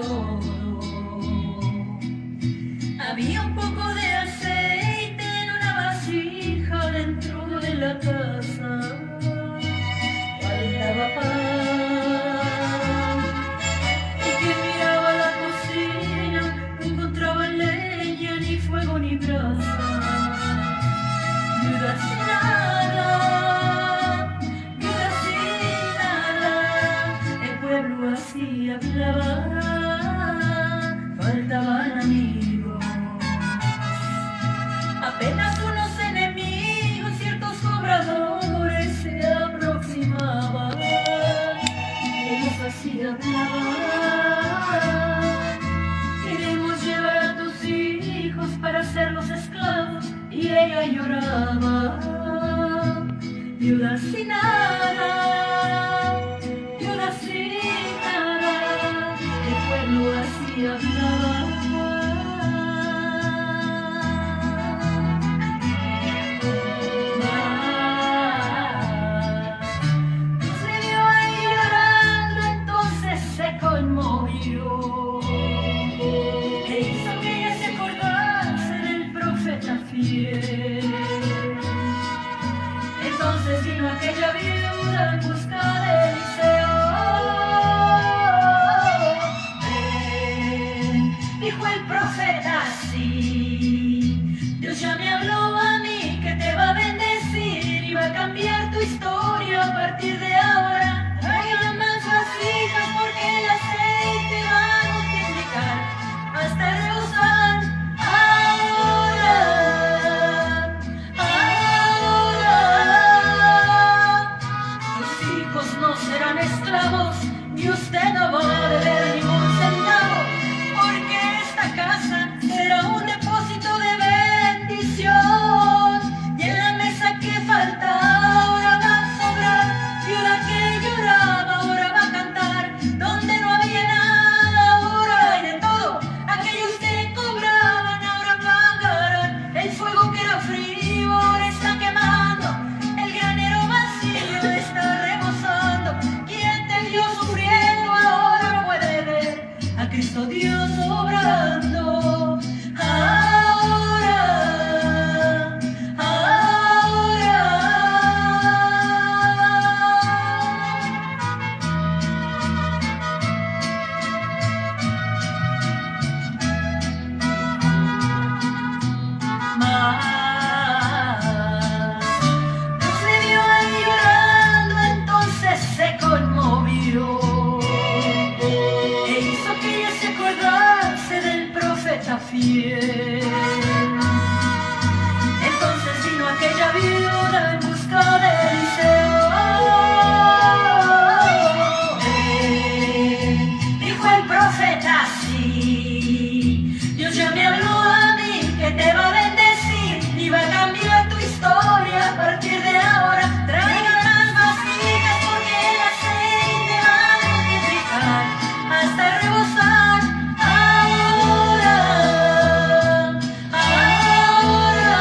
todo. Había un poco de aceite en una vasija dentro de la casa. Faltaba pan. Y quien miraba la cocina no encontraba leña, ni fuego, ni brasa. Viudas sin nada, viudas sin nada. El pueblo así hablaba. Faltaban amigos, apenas unos enemigos, ciertos cobradores se aproximaban. Ellos así hablaban: queremos llevar a tus hijos para hacerlos esclavos. Y ella lloraba, viuda sin nada, viuda sin nada. El pueblo así hablaba. Dios le vio ahí llorando, entonces se conmovió e hizo que ella se acordase del profeta fiel. Entonces vino aquella viuda en busca de Eliseo. Dijo el profeta así: Dios ya me habló a mí que te va a bendecir y va a cambiar tu historia a partir de ahora. Traigan más vasijas porque el aceite va a multiplicar hasta rebosar. Ahora, tus hijos no serán esclavos, ni usted no va a deber ningún centavo, porque esta casa será un depósito de bendición. Y en la mesa que faltaba ahora va a sobrar. Viuda que lloraba ahora va a cantar. Donde no había nada ahora hay de todo. Aquellos que cobraban ahora pagarán. El fuego que era frío ahora está quemando. El granero vacío está rebosando. Quien te vio sufriendo ahora puede ver a Cristo Dios obrando. Ahora, ahora. Dios le vio ahí llorando, entonces se conmovió e hizo que ella se acordase del profeta fiel. Entonces vino aquella viuda en busca de Eliseo. Dijo el profeta así: Dios ya me habló a mí que te va a bendecir y va a cambiar tu historia a partir de ahora. Traigan más vasijas porque el aceite va a multiplicar hasta rebosar. Ahora, ahora.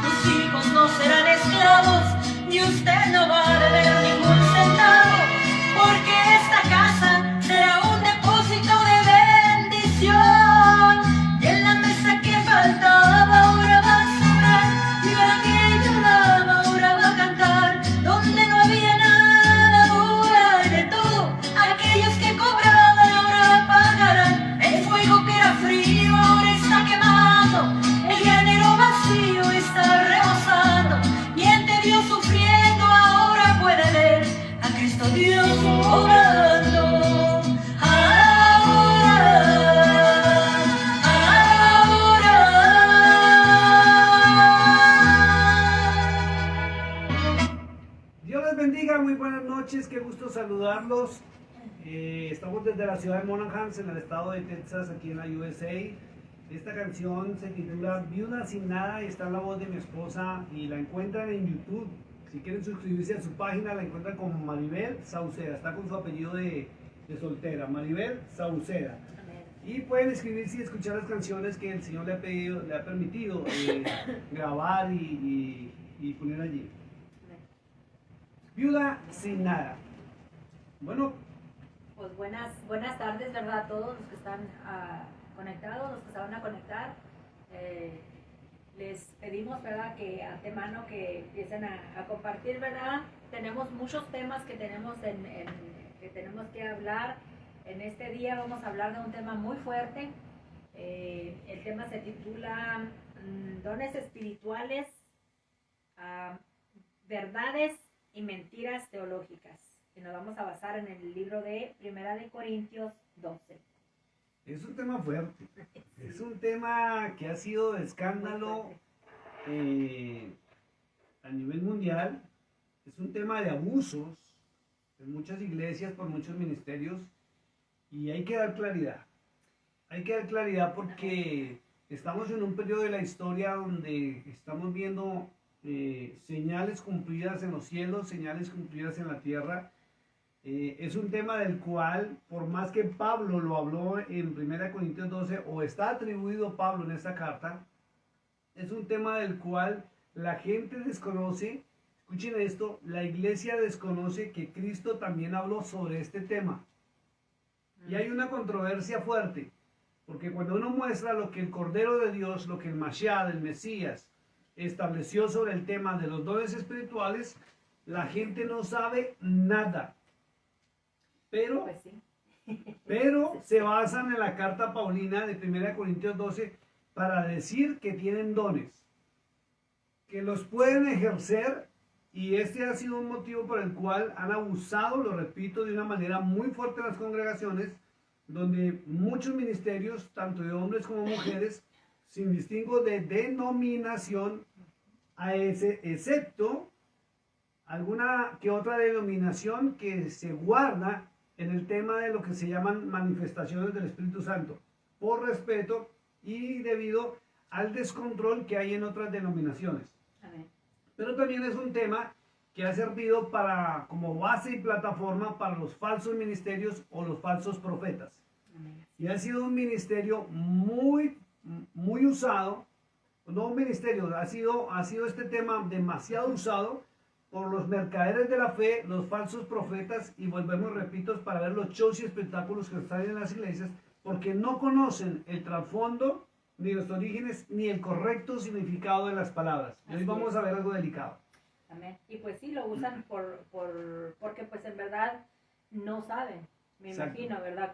Tus hijos no serán esclavos, ni usted no va a deber ningún centavo, porque esta casa será un depósito de bendición. Y en la mesa que faltaba ahora va a sobrar. Y la que lloraba ahora va a cantar. Donde no había nada ahora hay de todo. Aquellos que cobraban ahora pagarán. El fuego que era frío ahora está quemando. El granero vacío está rebosando. Quien te vio sufriendo ahora puede ver a Cristo Dios obrando. Ahora, ahora. Dios les bendiga, muy buenas noches, qué gusto saludarlos. Estamos desde la ciudad de Monahans, en el estado de Texas, aquí en la USA. Esta canción se titula Viuda sin nada y está en la voz de mi esposa y la encuentran en YouTube. Si quieren suscribirse a su página, la encuentran como Maribel Sauceda. Está con su apellido de soltera, Maribel Sauceda. Y pueden escribirse y escuchar las canciones que el Señor le ha permitido grabar y poner allí. Viuda sin nada. Bueno, Pues buenas tardes, ¿verdad? A todos los que están conectados, los que se van a conectar. Les pedimos, ¿verdad? Que antemano que empiecen a compartir, ¿verdad? Tenemos muchos temas que tenemos que tenemos que hablar. En este día vamos a hablar de un tema muy fuerte. El tema se titula Dones espirituales, verdades y mentiras teológicas. Y nos vamos a basar en el libro de Primera de Corintios 12. Es un tema fuerte, es un tema que ha sido de escándalo a nivel mundial, es un tema de abusos en muchas iglesias, por muchos ministerios, y hay que dar claridad porque estamos en un periodo de la historia donde estamos viendo señales cumplidas en los cielos, señales cumplidas en la tierra. Es un tema del cual, por más que Pablo lo habló en 1 Corintios 12, o está atribuido Pablo en esta carta, es un tema del cual la gente desconoce. Escuchen esto, la iglesia desconoce que Cristo también habló sobre este tema. Y hay una controversia fuerte, porque cuando uno muestra lo que el Cordero de Dios, lo que el Mashiach, el Mesías, estableció sobre el tema de los dones espirituales, la gente no sabe nada. Pero, Pues sí. pero se basan en la carta paulina de 1 Corintios 12 para decir que tienen dones, que los pueden ejercer, y este ha sido un motivo por el cual han abusado, lo repito, de una manera muy fuerte en las congregaciones, donde muchos ministerios, tanto de hombres como mujeres, sin distingo de denominación, excepto alguna que otra denominación que se guarda en el tema de lo que se llaman manifestaciones del Espíritu Santo, por respeto y debido al descontrol que hay en otras denominaciones. Amén. Pero también es un tema que ha servido como base y plataforma para los falsos ministerios o los falsos profetas. Amén. Y ha sido un ministerio muy usado, no un ministerio, ha sido este tema demasiado usado por los mercaderes de la fe, los falsos profetas, y volvemos, repito, para ver los shows y espectáculos que están en las iglesias, porque no conocen el trasfondo, ni los orígenes, ni el correcto significado de las palabras. Y hoy vamos a ver algo delicado. Amén. Y pues sí, lo usan porque pues en verdad no saben, me Exacto. imagino, ¿verdad?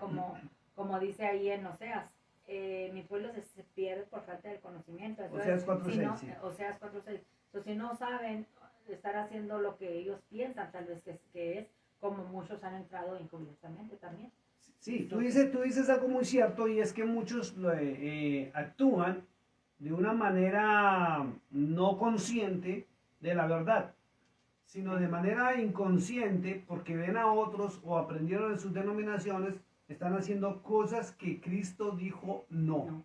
Como dice ahí en Oseas, mi pueblo se pierde por falta de conocimiento. Entonces, Oseas 4:6, si no, sí. Oseas 4:6. Entonces, si no saben estar haciendo lo que ellos piensan, tal vez que es como muchos han entrado encubiertamente también. Sí, tú dices algo muy cierto, y es que muchos actúan de una manera no consciente de la verdad, sino de manera inconsciente, porque ven a otros o aprendieron en sus denominaciones, están haciendo cosas que Cristo dijo no.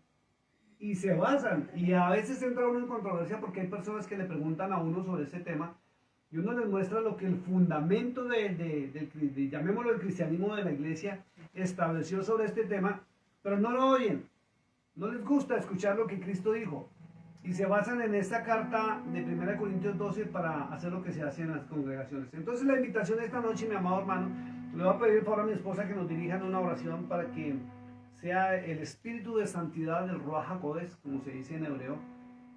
Y se basan, y a veces entra uno en controversia porque hay personas que le preguntan a uno sobre ese tema, y uno les muestra lo que el fundamento llamémoslo el cristianismo de la iglesia, estableció sobre este tema, pero no lo oyen, no les gusta escuchar lo que Cristo dijo, y se basan en esta carta de 1 Corintios 12 para hacer lo que se hace en las congregaciones. Entonces la invitación de esta noche, mi amado hermano, le voy a pedir por favor a mi esposa que nos dirija en una oración para que sea el espíritu de santidad del Ruach HaKodesh, como se dice en hebreo,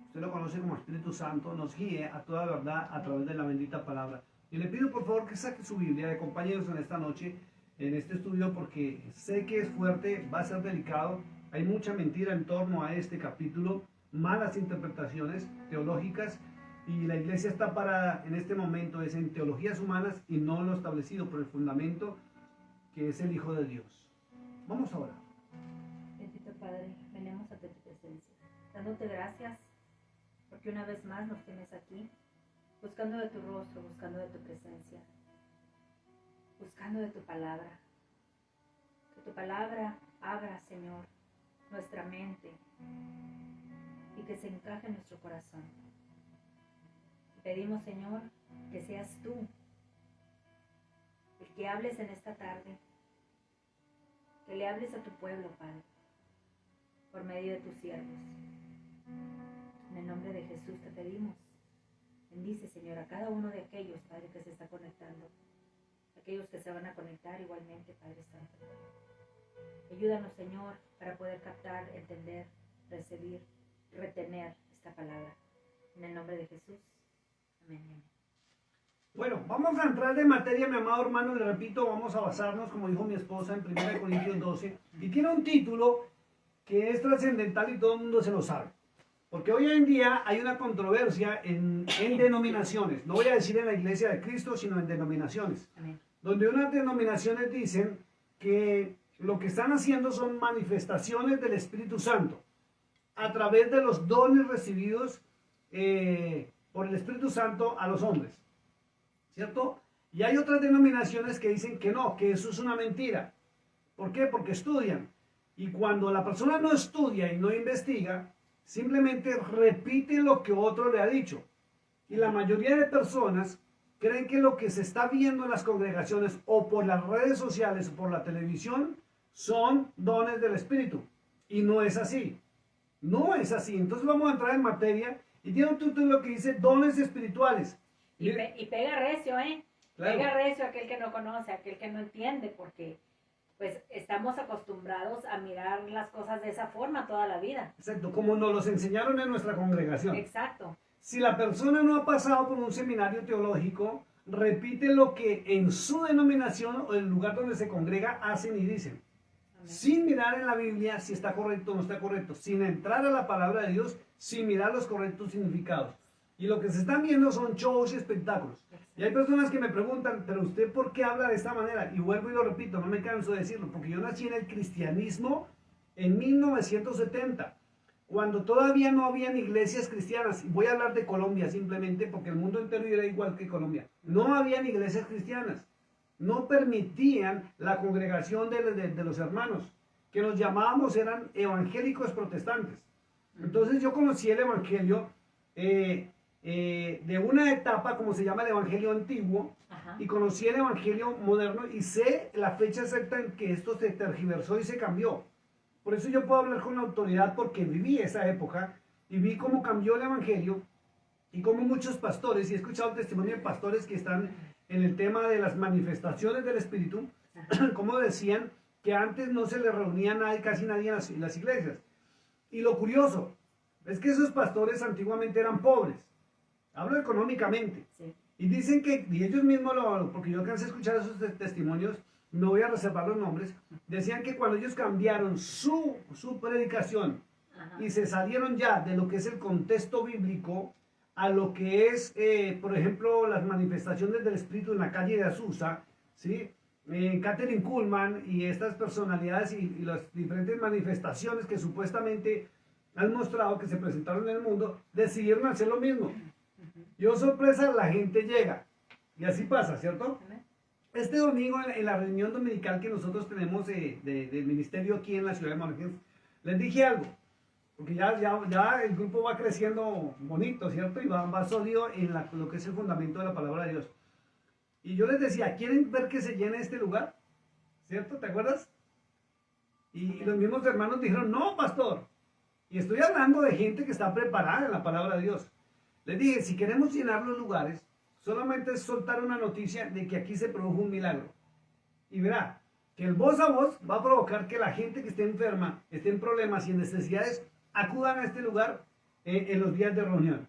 usted lo conoce como Espíritu Santo, nos guíe a toda verdad a través de la bendita palabra. Y le pido por favor que saque su Biblia, de compañeros en esta noche, en este estudio, porque sé que es fuerte, va a ser delicado, hay mucha mentira en torno a este capítulo, malas interpretaciones teológicas, y la iglesia está parada en este momento es en teologías humanas y no lo establecido por el fundamento que es el Hijo de Dios. Vamos a orar. Bendito Padre, venimos ante tu presencia, dándote gracias porque una vez más nos tienes aquí, buscando de tu rostro, buscando de tu presencia, buscando de tu palabra. Que tu palabra abra, Señor, nuestra mente y que se encaje en nuestro corazón. Te pedimos, Señor, que seas tú el que hables en esta tarde, que le hables a tu pueblo, Padre, por medio de tus siervos. En el nombre de Jesús te pedimos. Bendice, Señor, a cada uno de aquellos, Padre, que se está conectando, a aquellos que se van a conectar igualmente, Padre Santo. Ayúdanos, Señor, para poder captar, entender, recibir, retener esta palabra. En el nombre de Jesús. Amén. Amén. Bueno, vamos a entrar en materia, mi amado hermano, le repito, vamos a basarnos, como dijo mi esposa, en 1 Corintios 12, y tiene un título que es trascendental y todo el mundo se lo sabe. Porque hoy en día hay una controversia en denominaciones, no voy a decir en la iglesia de Cristo, sino en denominaciones, Amén. donde unas denominaciones dicen que lo que están haciendo son manifestaciones del Espíritu Santo a través de los dones recibidos por el Espíritu Santo a los hombres, ¿cierto? Y hay otras denominaciones que dicen que no, que eso es una mentira. ¿Por qué? Porque estudian. Y cuando la persona no estudia y no investiga, simplemente repite lo que otro le ha dicho. Y la mayoría de personas creen que lo que se está viendo en las congregaciones o por las redes sociales o por la televisión son dones del Espíritu. Y no es así. No es así. Entonces vamos a entrar en materia y tiene un título que dice dones espirituales. Y pega recio, ¿eh? Claro. Pega recio aquel que no conoce, aquel que no entiende, porque pues estamos acostumbrados a mirar las cosas de esa forma toda la vida. Exacto, como nos los enseñaron en nuestra congregación. Exacto. Si la persona no ha pasado por un seminario teológico, repite lo que en su denominación o el lugar donde se congrega hacen y dicen. Amén. Sin mirar en la Biblia si está correcto o no está correcto, sin entrar a la palabra de Dios, sin mirar los correctos significados. Y lo que se están viendo son shows y espectáculos. Y hay personas que me preguntan, pero usted ¿por qué habla de esta manera? Y vuelvo y lo repito, no me canso de decirlo, porque yo nací en el cristianismo en 1970, cuando todavía no habían iglesias cristianas. Y voy a hablar de Colombia simplemente, porque el mundo entero era igual que Colombia. No habían iglesias cristianas. No permitían la congregación de los hermanos, que nos llamábamos, eran evangélicos protestantes. Entonces yo conocí el evangelio de una etapa, como se llama el evangelio antiguo, Ajá. y conocí el evangelio moderno y sé la fecha exacta en que esto se tergiversó y se cambió. Por eso yo puedo hablar con autoridad, porque viví esa época y vi cómo cambió el evangelio y cómo muchos pastores, y he escuchado el testimonio de pastores que están en el tema de las manifestaciones del Espíritu, como decían que antes no se le reunía nadie, casi nadie en las iglesias. Y lo curioso es que esos pastores antiguamente eran pobres. Hablo económicamente. Sí. Y dicen que, y ellos mismos, porque yo alcancé a escuchar esos testimonios, no voy a reservar los nombres, decían que cuando ellos cambiaron su predicación Ajá. y se salieron ya de lo que es el contexto bíblico a lo que es, por ejemplo, las manifestaciones del Espíritu en la calle de Azusa, ¿sí? Catherine Kuhlman y estas personalidades y las diferentes manifestaciones que supuestamente han mostrado que se presentaron en el mundo, decidieron hacer lo mismo. Y oh sorpresa, la gente llega. Y así pasa, ¿cierto? Amén. Este domingo en la reunión dominical que nosotros tenemos del ministerio aquí en la ciudad de Monaghan, les dije algo. Porque ya el grupo va creciendo bonito, ¿cierto? Y va sólido en lo que es el fundamento de la palabra de Dios. Y yo les decía, ¿quieren ver que se llene este lugar? ¿Cierto? ¿Te acuerdas? Y los mismos hermanos dijeron, no, pastor. Y estoy hablando de gente que está preparada en la palabra de Dios. Les dije, si queremos llenar los lugares, solamente es soltar una noticia de que aquí se produjo un milagro. Y verá que el voz a voz va a provocar que la gente que esté enferma, esté en problemas y en necesidades, acudan a este lugar en los días de reunión.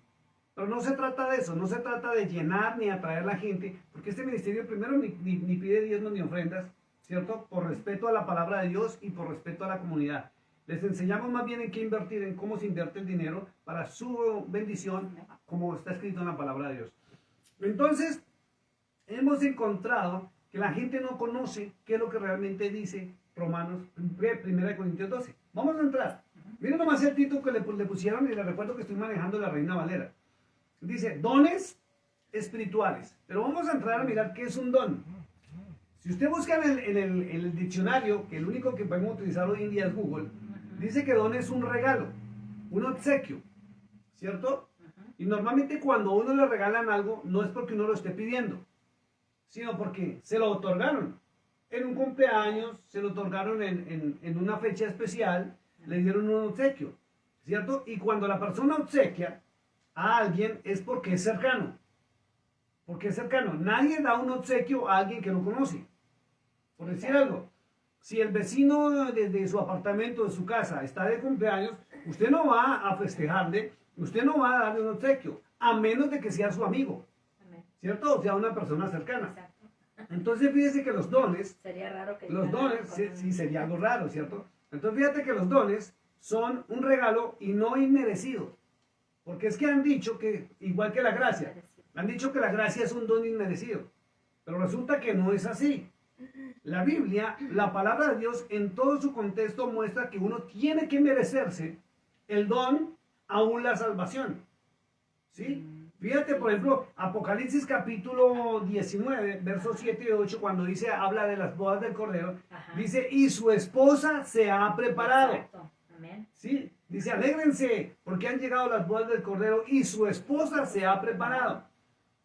Pero no se trata de eso, no se trata de llenar ni atraer a la gente, porque este ministerio primero ni pide diezmos ni ofrendas, ¿cierto? Por respeto a la palabra de Dios y por respeto a la comunidad. Les enseñamos más bien en qué invertir, en cómo se invierte el dinero para su bendición, como está escrito en la palabra de Dios. Entonces, hemos encontrado que la gente no conoce qué es lo que realmente dice Romanos, 1 Corintios 12. Vamos a entrar. Miren nomás el título que le pusieron, y les recuerdo que estoy manejando la Reina Valera. Dice, dones espirituales. Pero vamos a entrar a mirar qué es un don. Si usted busca en el diccionario, que el único que podemos utilizar hoy en día es Google, dice que don es un regalo, un obsequio, ¿cierto? Y normalmente cuando a uno le regalan algo, no es porque uno lo esté pidiendo, sino porque se lo otorgaron. En un cumpleaños, se lo otorgaron en una fecha especial, le dieron un obsequio, ¿cierto? Y cuando la persona obsequia a alguien es porque es cercano. porque es cercano. Nadie da un obsequio a alguien que no conoce. Por decir algo, si el vecino de su apartamento, de su casa, está de cumpleaños, usted no va a festejarle, usted no va a darle un obsequio, a menos de que sea su amigo, Amén. ¿cierto? O sea, una persona cercana. Exacto. Entonces fíjese que los dones, Sería raro que los llegaran dones, con sí, un- sí, sería algo raro, ¿cierto? Entonces fíjate que los dones son un regalo y no inmerecido. Porque es que han dicho que, igual que la gracia, han dicho que la gracia es un don inmerecido. Pero resulta que no es así. La Biblia, la palabra de Dios, en todo su contexto muestra que uno tiene que merecerse el don, aún la salvación. ¿Sí? Fíjate, por ejemplo, Apocalipsis capítulo 19, versos 7 y 8, cuando dice, habla de las bodas del Cordero, Ajá. dice, y su esposa se ha preparado. Exacto. Amén. ¿Sí? Dice, alégrense, porque han llegado las bodas del Cordero y su esposa se ha preparado.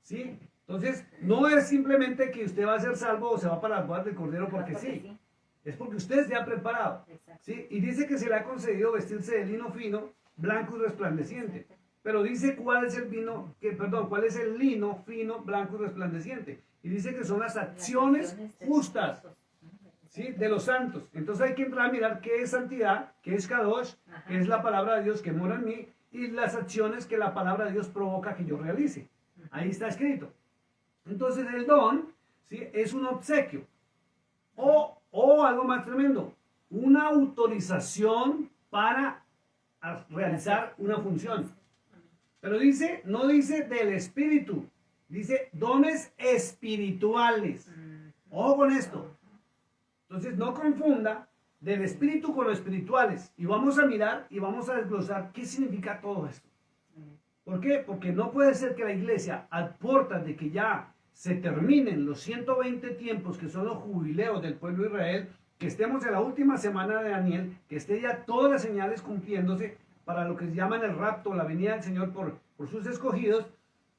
¿Sí? Entonces, no es simplemente que usted va a ser salvo o se va para las bodas del Cordero porque sí. Es porque usted se ha preparado. Exacto. ¿Sí? Y dice que se le ha concedido vestirse de lino fino, blanco y resplandeciente. Pero dice cuál es el cuál es el lino fino, blanco y resplandeciente. Y dice que son las acciones de justas, los ¿sí? De los santos. Entonces hay que entrar a mirar qué es santidad, qué es Kadosh, Ajá. que es la palabra de Dios que mora en mí, y las acciones que la palabra de Dios provoca que yo realice. Ahí está escrito. Entonces el don, ¿sí? Es un obsequio. O algo más tremendo, una autorización para realizar una función. Pero dice, no dice del espíritu, dice dones espirituales. Ojo con esto. Entonces no confunda del espíritu con los espirituales. Y vamos a mirar y vamos a desglosar qué significa todo esto. ¿Por qué? Porque no puede ser que la iglesia, a puertas de que ya se terminen los 120 tiempos que son los jubileos del pueblo de Israel, que estemos en la última semana de Daniel, que esté ya todas las señales cumpliéndose para lo que se llama el rapto, la venida del Señor por sus escogidos,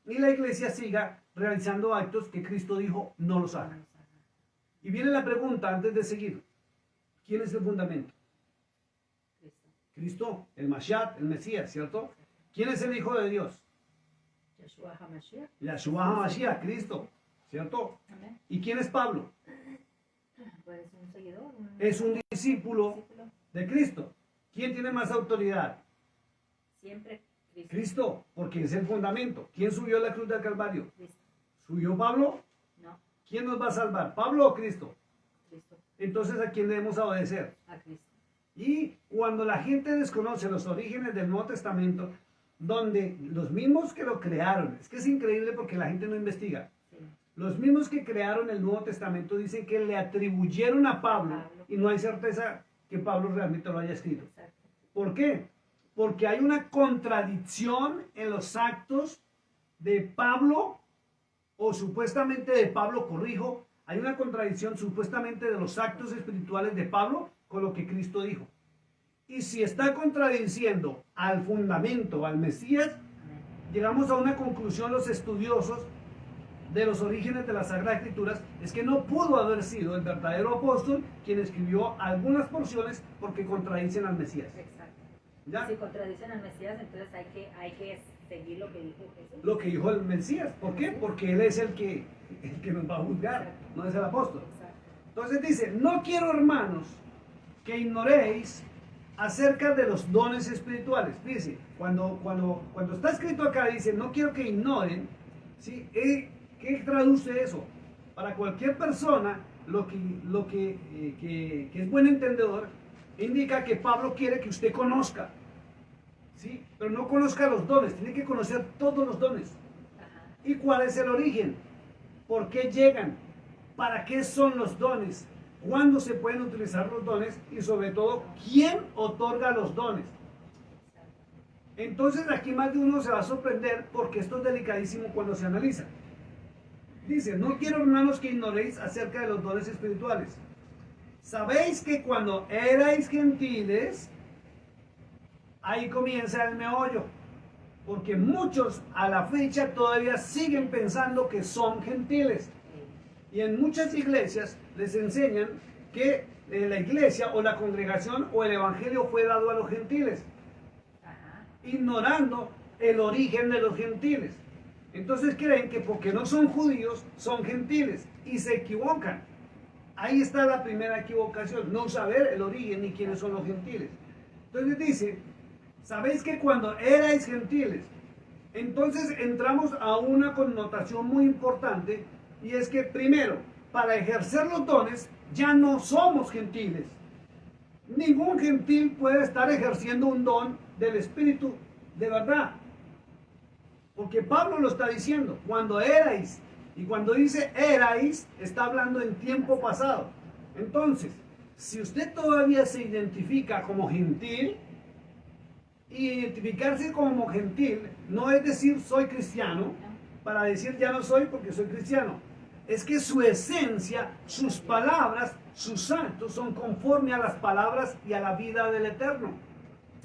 y la iglesia siga realizando actos que Cristo dijo no los haga. Y viene la pregunta antes de seguir, ¿quién es el fundamento? Cristo, el Mashiach, el Mesías, ¿cierto? ¿Quién es el Hijo de Dios? Yeshua HaMashiach. Yahshua HaMashiach, Cristo, ¿cierto? Amén. ¿Y quién es Pablo? Pues un seguidor. Es un discípulo discípulo. de Cristo. ¿Quién tiene más autoridad? Siempre Cristo. Cristo, porque es el fundamento. ¿Quién subió a la cruz del Calvario? Cristo. ¿Subió Pablo? No, ¿Quién nos va a salvar? ¿Pablo o Cristo? Cristo. Entonces, ¿a quién debemos obedecer? A Cristo. Y cuando la gente desconoce los orígenes del Nuevo Testamento, donde los mismos que lo crearon, es que es increíble porque la gente no investiga, Sí. los mismos que crearon el Nuevo Testamento dicen que le atribuyeron a Pablo y no hay certeza que Pablo realmente lo haya escrito. Exacto. ¿Por qué? Porque hay una contradicción en los actos de Pablo, o supuestamente de Pablo, corrijo, hay una contradicción supuestamente de los actos espirituales de Pablo con lo que Cristo dijo. Y si está contradiciendo al fundamento, al Mesías, Amén. llegamos a una conclusión los estudiosos de los orígenes de las Sagradas Escrituras, es que no pudo haber sido el verdadero apóstol quien escribió algunas porciones porque contradicen al Mesías. Exacto. ¿Ya? Si contradicen al Mesías, entonces hay que seguir lo que dijo Jesús. Lo que dijo el Mesías. ¿Por qué? Porque él es el que nos va a juzgar, no es el apóstol. Exacto. Entonces dice, no quiero, hermanos, que ignoréis acerca de los dones espirituales. Fíjense, cuando está escrito acá, dice, no quiero que ignoren, ¿sí? ¿Qué traduce eso? Para cualquier persona, lo que es buen entendedor, indica que Pablo quiere que usted conozca, ¿sí? Pero no conozca los dones, tiene que conocer todos los dones. Ajá. ¿Y cuál es el origen? ¿Por qué llegan? ¿Para qué son los dones? ¿Cuándo se pueden utilizar los dones? Y sobre todo, ¿quién otorga los dones? Entonces aquí más de uno se va a sorprender porque esto es delicadísimo cuando se analiza. Dice, no quiero, hermanos, que ignoréis acerca de los dones espirituales. Sabéis que cuando erais gentiles, ahí comienza el meollo. Porque muchos a la fecha todavía siguen pensando que son gentiles. Y en muchas iglesias les enseñan que la iglesia o la congregación o el evangelio fue dado a los gentiles, Ajá. ignorando el origen de los gentiles. Entonces creen que porque no son judíos, son gentiles y se equivocan. Ahí está la primera equivocación, no saber el origen ni quiénes son los gentiles. Entonces dice, ¿sabéis que cuando erais gentiles? Entonces entramos a una connotación muy importante y es que primero, para ejercer los dones ya no somos gentiles. Ningún gentil puede estar ejerciendo un don del Espíritu de verdad. Porque Pablo lo está diciendo, cuando erais, y cuando dice erais, está hablando en tiempo pasado. Entonces, si usted todavía se identifica como gentil, identificarse como gentil no es decir soy cristiano, para decir ya no soy porque soy cristiano. Es que su esencia, sus palabras, sus actos son conforme a las palabras y a la vida del Eterno.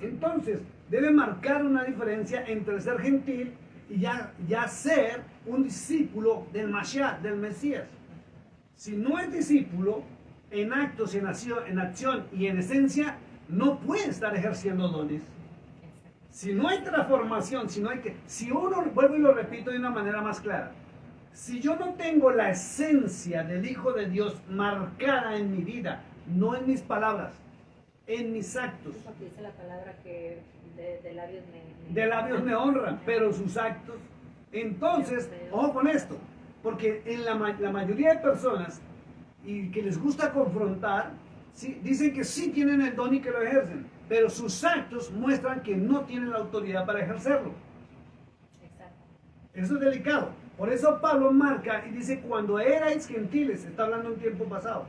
Entonces, debe marcar una diferencia entre ser gentil y ya ser un discípulo del Mashiach, del Mesías. Si no es discípulo, en actos, en acción y en esencia, no puede estar ejerciendo dones. Si no hay transformación, si uno, vuelvo y lo repito de una manera más clara, si yo no tengo la esencia del Hijo de Dios marcada en mi vida, no en mis palabras, en mis actos. Porque dice la palabra que de labios de labios me honran, pero sus actos. Entonces, ojo con esto, porque en la mayoría de personas y que les gusta confrontar, ¿sí? Dicen que sí tienen el don y que lo ejercen, pero sus actos muestran que no tienen la autoridad para ejercerlo. Exacto. Eso es delicado. Por eso Pablo marca y dice, cuando erais gentiles, está hablando en tiempo pasado.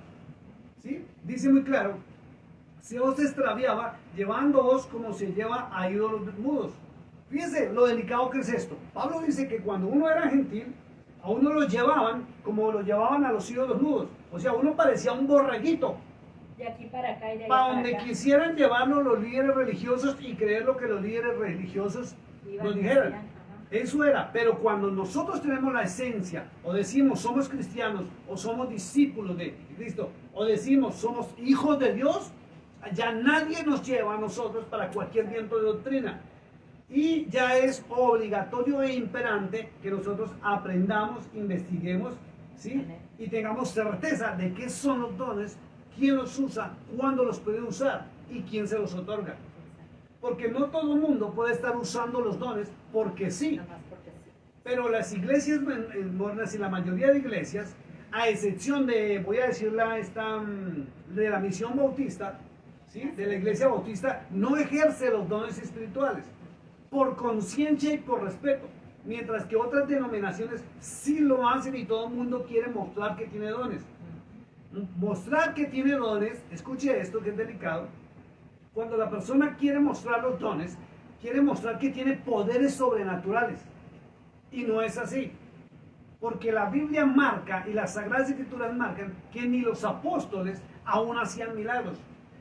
¿Sí? Dice muy claro, se os extraviaba llevándoos como se lleva a ídolos mudos. Fíjense lo delicado que es esto. Pablo dice que cuando uno era gentil, a uno lo llevaban como lo llevaban a los ídolos mudos. O sea, uno parecía un borreguito. De aquí para acá y de allá Para para donde acá. quisieran llevarlo los líderes religiosos y creer lo que los líderes religiosos Iban nos y dijeran. decían, ajá. Eso era, pero cuando nosotros tenemos la esencia, o decimos somos cristianos, o somos discípulos de Cristo, o decimos somos hijos de Dios, ya nadie nos lleva a nosotros para cualquier viento de doctrina. Y ya es obligatorio e imperante que nosotros aprendamos, investiguemos, ¿sí? Y tengamos certeza de qué son los dones, quién los usa, cuándo los puede usar y quién se los otorga. Porque no todo el mundo puede estar usando los dones porque sí. Nada más porque sí. Pero las iglesias modernas y la mayoría de iglesias, a excepción de, voy a decirla, de la misión bautista, ¿sí? De la iglesia bautista, no ejerce los dones espirituales por conciencia y por respeto. Mientras que otras denominaciones sí lo hacen y todo el mundo quiere mostrar que tiene dones. Mostrar que tiene dones, escuche esto que es delicado. Cuando la persona quiere mostrar los dones, quiere mostrar que tiene poderes sobrenaturales. Y no es así. Porque la Biblia marca y las Sagradas Escrituras marcan que ni los apóstoles aún hacían milagros,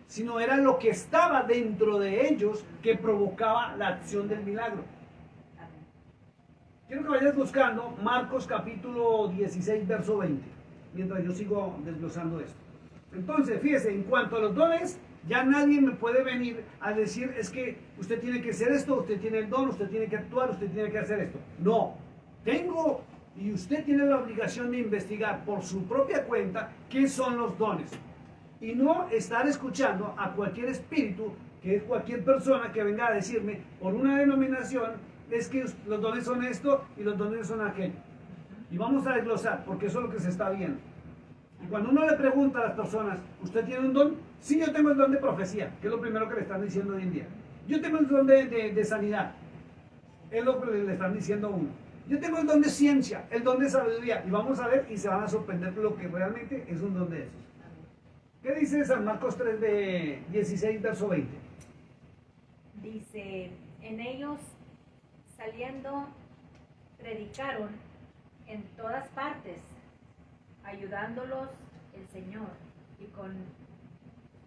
sino era lo que estaba dentro de ellos que provocaba la acción del milagro. Amén. Quiero que vayas buscando Marcos capítulo 16, verso 20, mientras yo sigo desglosando esto. Entonces, fíjese, en cuanto a los dones, ya nadie me puede venir a decir, es que usted tiene que hacer esto, usted tiene el don, usted tiene que actuar, usted tiene que hacer esto. No, tengo y usted tiene la obligación de investigar por su propia cuenta qué son los dones. Y no estar escuchando a cualquier espíritu, que es cualquier persona que venga a decirme por una denominación, es que los dones son esto y los dones son aquello. Y vamos a desglosar, porque eso es lo que se está viendo. Y cuando uno le pregunta a las personas, ¿usted tiene un don? Sí, yo tengo el don de profecía, que es lo primero que le están diciendo hoy en día. Yo tengo el don de sanidad, es lo que le están diciendo a uno. Yo tengo el don de ciencia, el don de sabiduría. Y vamos a ver y se van a sorprender por lo que realmente es un don de esos. ¿Qué dice San Marcos 3, de 16, verso 20? Dice, en ellos saliendo predicaron en todas partes, ayudándolos el Señor y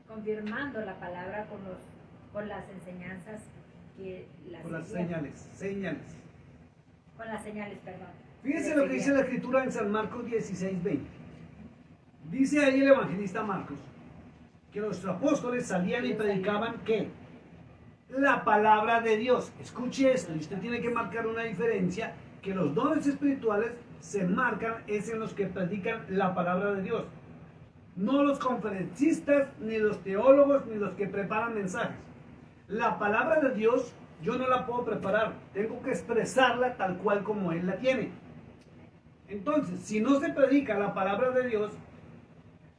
confirmando la palabra con las enseñanzas que Con las seguían. señales. Con las señales, perdón. Fíjense lo que dice la Escritura en San Marcos 16, 20. Dice ahí el evangelista Marcos que los apóstoles salían y predicaban ¿qué? La palabra de Dios. Escuche esto, y usted tiene que marcar una diferencia que los dones espirituales se marcan es en los que predican la palabra de Dios. No los conferencistas, ni los teólogos, ni los que preparan mensajes. La palabra de Dios yo no la puedo preparar, tengo que expresarla tal cual como Él la tiene. Entonces, si no se predica la palabra de Dios,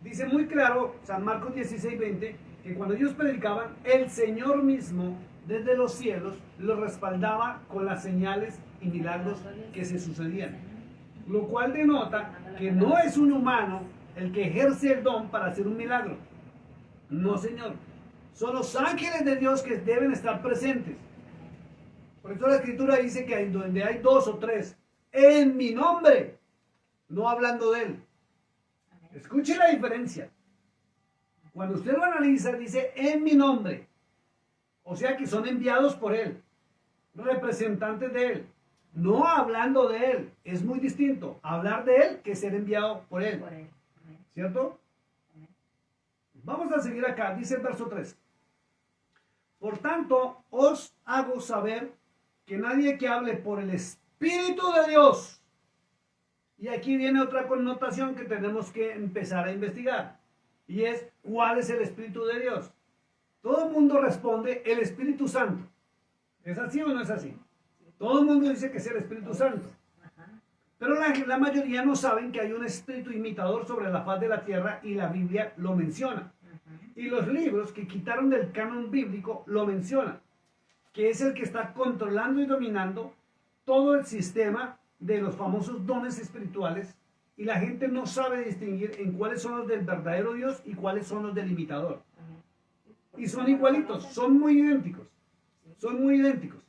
dice muy claro San Marcos 16:20, que cuando ellos predicaban, el Señor mismo desde los cielos los respaldaba con las señales y milagros que se sucedían. Lo cual denota que no es un humano el que ejerce el don para hacer un milagro. No, Señor. Son los ángeles de Dios que deben estar presentes. Por eso la Escritura dice que donde hay 2 o 3 en mi nombre, no hablando de Él. Escuche la diferencia. Cuando usted lo analiza, dice en mi nombre. O sea que son enviados por Él, representantes de Él. No hablando de Él, es muy distinto hablar de Él que ser enviado por Él. ¿Cierto? Vamos a seguir acá, dice el verso 3. Por tanto, os hago saber que nadie que hable por el Espíritu de Dios, y aquí viene otra connotación que tenemos que empezar a investigar, y es, ¿cuál es el Espíritu de Dios? Todo el mundo responde, el Espíritu Santo. ¿Es así o no es así? Todo el mundo dice que es el Espíritu Santo. Pero la mayoría no saben que hay un espíritu imitador sobre la faz de la tierra y la Biblia lo menciona. Y los libros que quitaron del canon bíblico lo mencionan, que es el que está controlando y dominando todo el sistema de los famosos dones espirituales, y la gente no sabe distinguir en cuáles son los del verdadero Dios y cuáles son los del imitador. Y son igualitos, son muy idénticos. Son muy idénticos.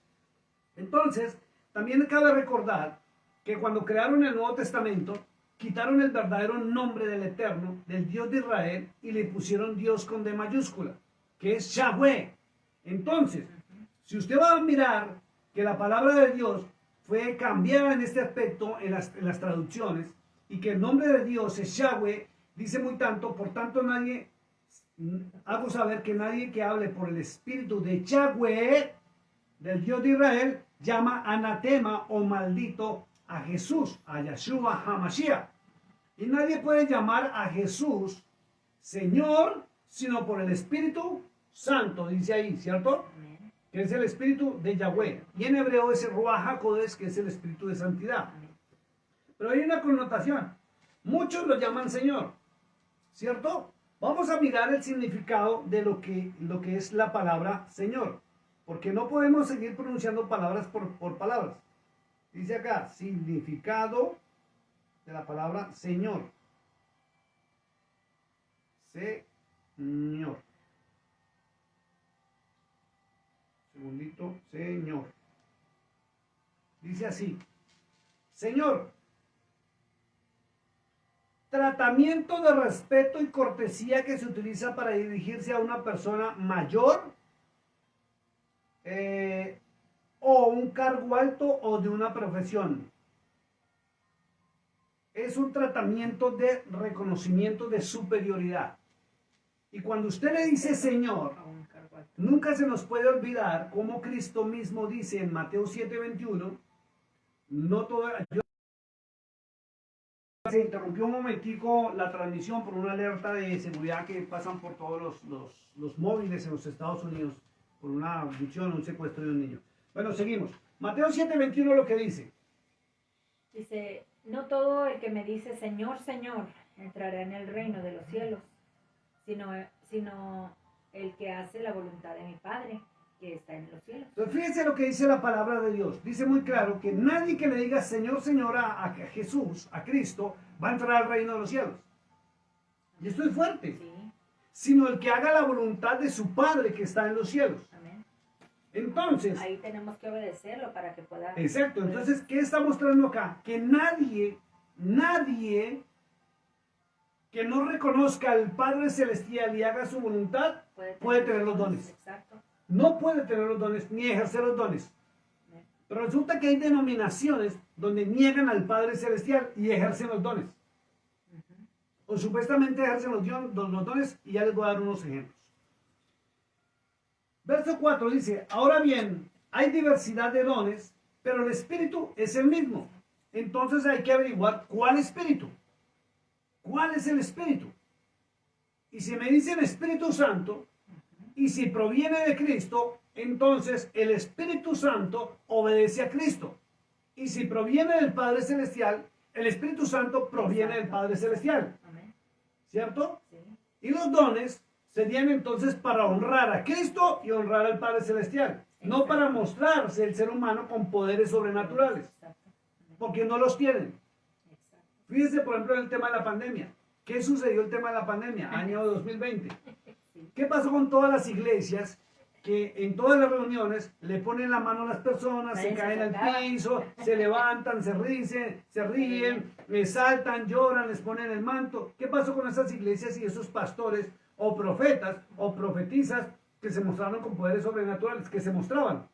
Entonces, también cabe recordar que cuando crearon el Nuevo Testamento, quitaron el verdadero nombre del Eterno, del Dios de Israel, y le pusieron Dios con D mayúscula, que es Yahweh. Entonces, si usted va a mirar que la palabra de Dios fue cambiada en este aspecto en las traducciones, y que el nombre de Dios es Yahweh, dice muy tanto, por tanto hago saber que nadie que hable por el espíritu de Yahweh, del Dios de Israel, llama anatema o maldito a Jesús, a Yeshua HaMashiach. Y nadie puede llamar a Jesús Señor, sino por el Espíritu Santo, dice ahí, ¿cierto? Que es el Espíritu de Yahweh. Y en hebreo es el Ruach HaKodesh, que es el Espíritu de Santidad. Pero hay una connotación. Muchos lo llaman Señor, ¿cierto? Vamos a mirar el significado de lo que es la palabra Señor. Porque no podemos seguir pronunciando palabras por palabras. Dice acá, significado de la palabra Señor. Señor. Segundito, Señor. Dice así, Señor, tratamiento de respeto y cortesía que se utiliza para dirigirse a una persona mayor, o un cargo alto o de una profesión. Es un tratamiento de reconocimiento de superioridad. Y cuando usted le dice Señor, nunca se nos puede olvidar como Cristo mismo dice en Mateo 7:21, no todo... Se interrumpió un momentico la transmisión por una alerta de seguridad que pasan por todos los móviles en los Estados Unidos por una abducción o un secuestro de un niño. Bueno, seguimos. Mateo 7:21 lo que dice. Dice, no todo el que me dice Señor, Señor, entrará en el reino de los cielos, sino el que hace la voluntad de mi Padre, que está en los cielos. Entonces, fíjense lo que dice la palabra de Dios. Dice muy claro que nadie que le diga Señor, Señor a Jesús, a Cristo, va a entrar al reino de los cielos. Y esto es fuerte. Sí. Sino el que haga la voluntad de su Padre que está en los cielos. Amén. Entonces, ahí tenemos que obedecerlo para que pueda... exacto. Entonces, ¿qué está mostrando acá? Que nadie que no reconozca al Padre Celestial y haga su voluntad, puede tener los dones. Exacto. No puede tener los dones, ni ejercer los dones. Amén. Pero resulta que hay denominaciones donde niegan al Padre Celestial y ejercen los dones. O supuestamente ejercen los dones, y ya les voy a dar unos ejemplos. Verso 4 dice, ahora bien, hay diversidad de dones, pero el espíritu es el mismo. Entonces hay que averiguar cuál espíritu. ¿Cuál es el espíritu? Y si me dicen Espíritu Santo, y si proviene de Cristo, entonces el Espíritu Santo obedece a Cristo. Y si proviene del Padre Celestial, el Espíritu Santo proviene del Padre Celestial. Amén. ¿Cierto? Sí. Y los dones serían entonces para honrar a Cristo y honrar al Padre Celestial. No para mostrarse el ser humano con poderes sobrenaturales, Exacto. Amén. porque no los tienen. Exacto. Fíjense, por ejemplo, en el tema de la pandemia. ¿Qué sucedió el tema de la pandemia? Año 2020. ¿Qué pasó con todas las iglesias que en todas las reuniones le ponen la mano a las personas, se caen al piso, se levantan, se ríen, saltan, lloran, les ponen el manto? ¿Qué pasó con esas iglesias y esos pastores o profetas o profetizas que se mostraron con poderes sobrenaturales, que se mostraban?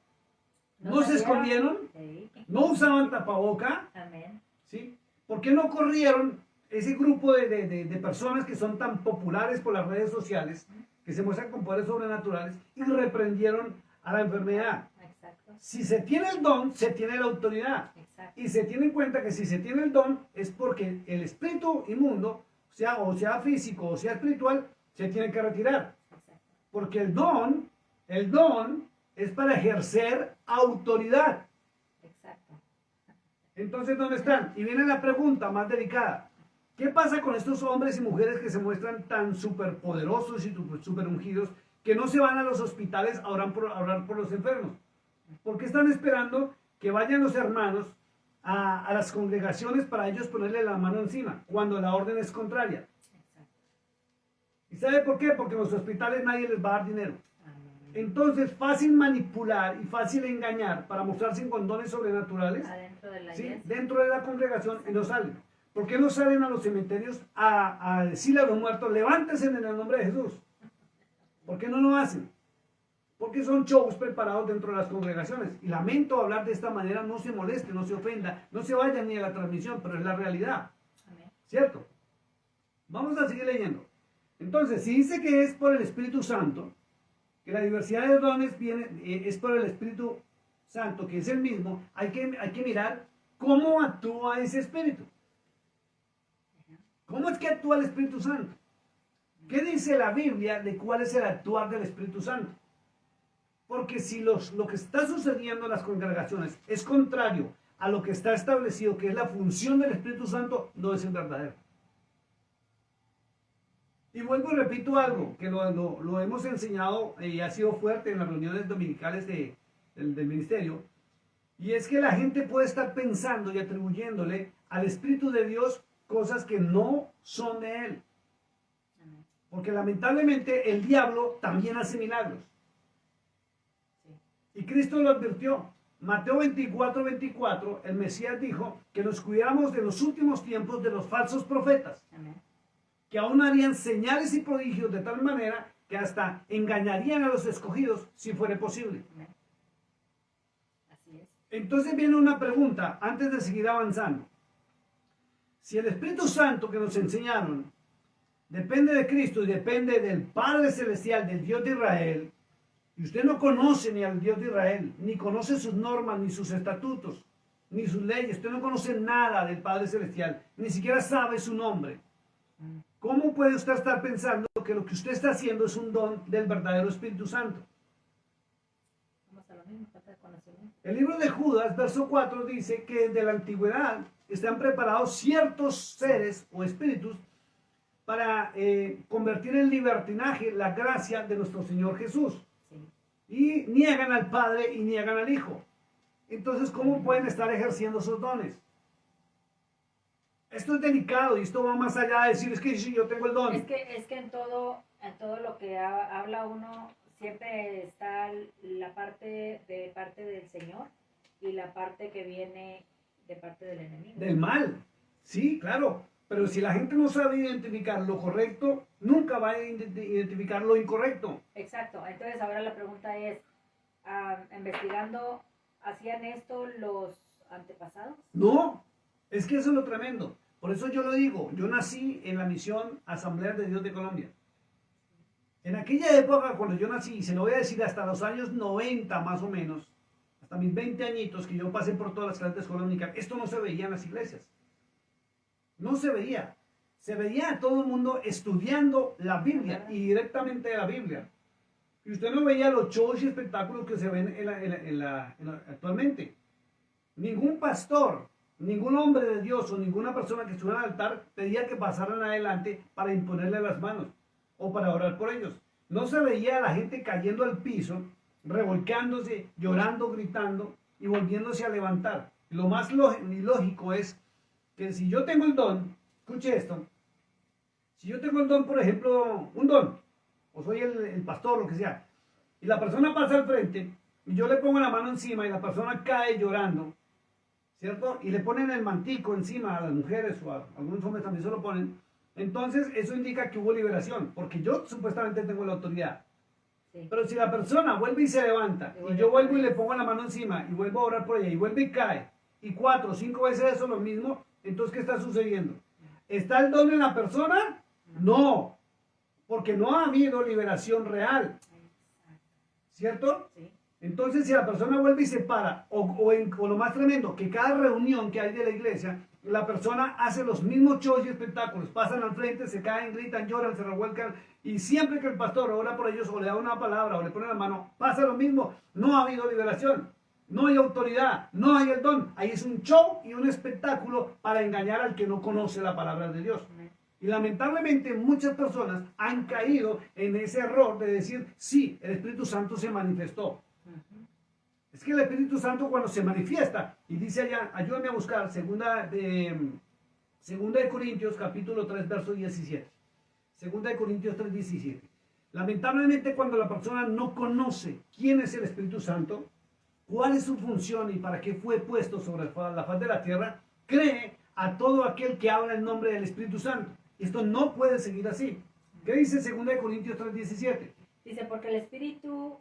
No se escondieron, Sí. no usaban tapaboca, Amén. ¿sí? ¿Por qué no corrieron ese grupo de personas que son tan populares por las redes sociales, que se muestran con poderes sobrenaturales, y reprendieron a la enfermedad? Exacto. Si se tiene el don, se tiene la autoridad. Exacto. Y se tiene en cuenta que si se tiene el don, es porque el espíritu inmundo, o sea físico o sea espiritual, se tiene que retirar. Exacto. Porque el don es para ejercer autoridad. Exacto. Entonces, ¿dónde están? Y viene la pregunta más delicada. ¿Qué pasa con estos hombres y mujeres que se muestran tan superpoderosos y super ungidos que no se van a los hospitales a orar por los enfermos? ¿Por qué están esperando que vayan los hermanos a las congregaciones para ellos ponerle la mano encima, cuando la orden es contraria? Exacto. ¿Y sabe por qué? Porque en los hospitales nadie les va a dar dinero. Amén. Entonces, fácil manipular y fácil engañar para mostrarse con dones sobrenaturales, Adentro de la ¿sí? iglesia. Dentro de la congregación, y no salen. ¿Por qué no salen a los cementerios a decirle a los muertos, levántense en el nombre de Jesús? ¿Por qué no lo hacen? Porque son shows preparados dentro de las congregaciones. Y lamento hablar de esta manera, no se moleste, no se ofenda, no se vayan ni a la transmisión, pero es la realidad. Amén. ¿Cierto? Vamos a seguir leyendo. Entonces, si dice que es por el Espíritu Santo, que la diversidad de dones es por el Espíritu Santo, que es el mismo, hay que mirar cómo actúa ese Espíritu. ¿Cómo es que actúa el Espíritu Santo? ¿Qué dice la Biblia de cuál es el actuar del Espíritu Santo? Porque si lo que está sucediendo en las congregaciones es contrario a lo que está establecido, que es la función del Espíritu Santo, no es el verdadero. Y vuelvo y repito algo, que lo hemos enseñado y ha sido fuerte en las reuniones dominicales del ministerio, y es que la gente puede estar pensando y atribuyéndole al Espíritu de Dios cosas que no son de Él. Amén. Porque lamentablemente el diablo también hace milagros. Sí. Y Cristo lo advirtió. Mateo 24:24, el Mesías dijo que nos cuidáramos de los últimos tiempos de los falsos profetas, Amén. que aún harían señales y prodigios de tal manera que hasta engañarían a los escogidos si fuera posible. Amén. Así es. Entonces viene una pregunta antes de seguir avanzando. Si el Espíritu Santo que nos enseñaron depende de Cristo y depende del Padre Celestial, del Dios de Israel, y usted no conoce ni al Dios de Israel, ni conoce sus normas, ni sus estatutos, ni sus leyes, usted no conoce nada del Padre Celestial, ni siquiera sabe su nombre, ¿cómo puede usted estar pensando que lo que usted está haciendo es un don del verdadero Espíritu Santo? Vamos a lo mismo, falta de conocimiento. El libro de Judas, verso 4, dice que desde la antigüedad están preparados ciertos seres o espíritus para convertir en libertinaje la gracia de nuestro Señor Jesús. Sí. Y niegan al Padre y niegan al Hijo. Entonces, ¿cómo pueden estar ejerciendo esos dones? Esto es delicado y esto va más allá de decir, es que sí, yo tengo el don. Es que en todo lo que habla uno, siempre está la parte del Señor y la parte que viene de parte del enemigo. Del mal. Sí, claro. Pero si la gente no sabe identificar lo correcto, nunca va a identificar lo incorrecto. Exacto. Entonces ahora la pregunta es, investigando, ¿hacían esto los antepasados? No, es que eso es lo tremendo. Por eso yo lo digo, yo nací en la misión Asamblea de Dios de Colombia. En aquella época, cuando yo nací, y se lo voy a decir hasta los años 90 más o menos, hasta mis 20 añitos, que yo pasé por todas las clases de escuela dominical, esto no se veía en las iglesias. No se veía. Se veía a todo el mundo estudiando la Biblia y directamente de la Biblia. Y usted no veía los shows y espectáculos que se ven actualmente. Ningún pastor, ningún hombre de Dios o ninguna persona que estuviera al altar pedía que pasaran adelante para imponerle las manos o para orar por ellos. No se veía a la gente cayendo al piso, revolcándose, llorando, gritando y volviéndose a levantar. Lo más lógico es que si yo tengo el don, escuche esto, si yo tengo el don, por ejemplo, un don, o soy el pastor, lo que sea, y la persona pasa al frente, y yo le pongo la mano encima y la persona cae llorando, ¿cierto? Y le ponen el mantico encima a las mujeres o a algunos hombres también se lo ponen, entonces eso indica que hubo liberación, porque yo supuestamente tengo la autoridad. Sí. Pero si la persona vuelve y se levanta, y yo vuelvo y le pongo la mano encima, y vuelvo a orar por ella, y vuelve y cae, y 4 o 5 veces eso lo mismo, entonces ¿qué está sucediendo? ¿Está el don en la persona? No, porque no ha habido liberación real, ¿cierto? Sí. Entonces si la persona vuelve y se para, o lo más tremendo, que cada reunión que hay de la iglesia, la persona hace los mismos shows y espectáculos, pasan al frente, se caen, gritan, lloran, se revuelcan, y siempre que el pastor ora por ellos, o le da una palabra, o le pone la mano, pasa lo mismo, no ha habido liberación. No hay autoridad, no hay el don. Ahí es un show y un espectáculo para engañar al que no conoce la palabra de Dios. Y lamentablemente muchas personas han caído en ese error de decir, sí, el Espíritu Santo se manifestó. Es que el Espíritu Santo cuando se manifiesta, y dice allá, ayúdame a buscar, segunda de Corintios capítulo 3, verso 17. Segunda de Corintios 3, 17. Lamentablemente cuando la persona no conoce quién es el Espíritu Santo, cuál es su función y para qué fue puesto sobre la faz de la tierra, cree a todo aquel que habla en nombre del Espíritu Santo. Esto no puede seguir así. ¿Qué dice 2 Corintios 3:17? Dice, porque el Espíritu,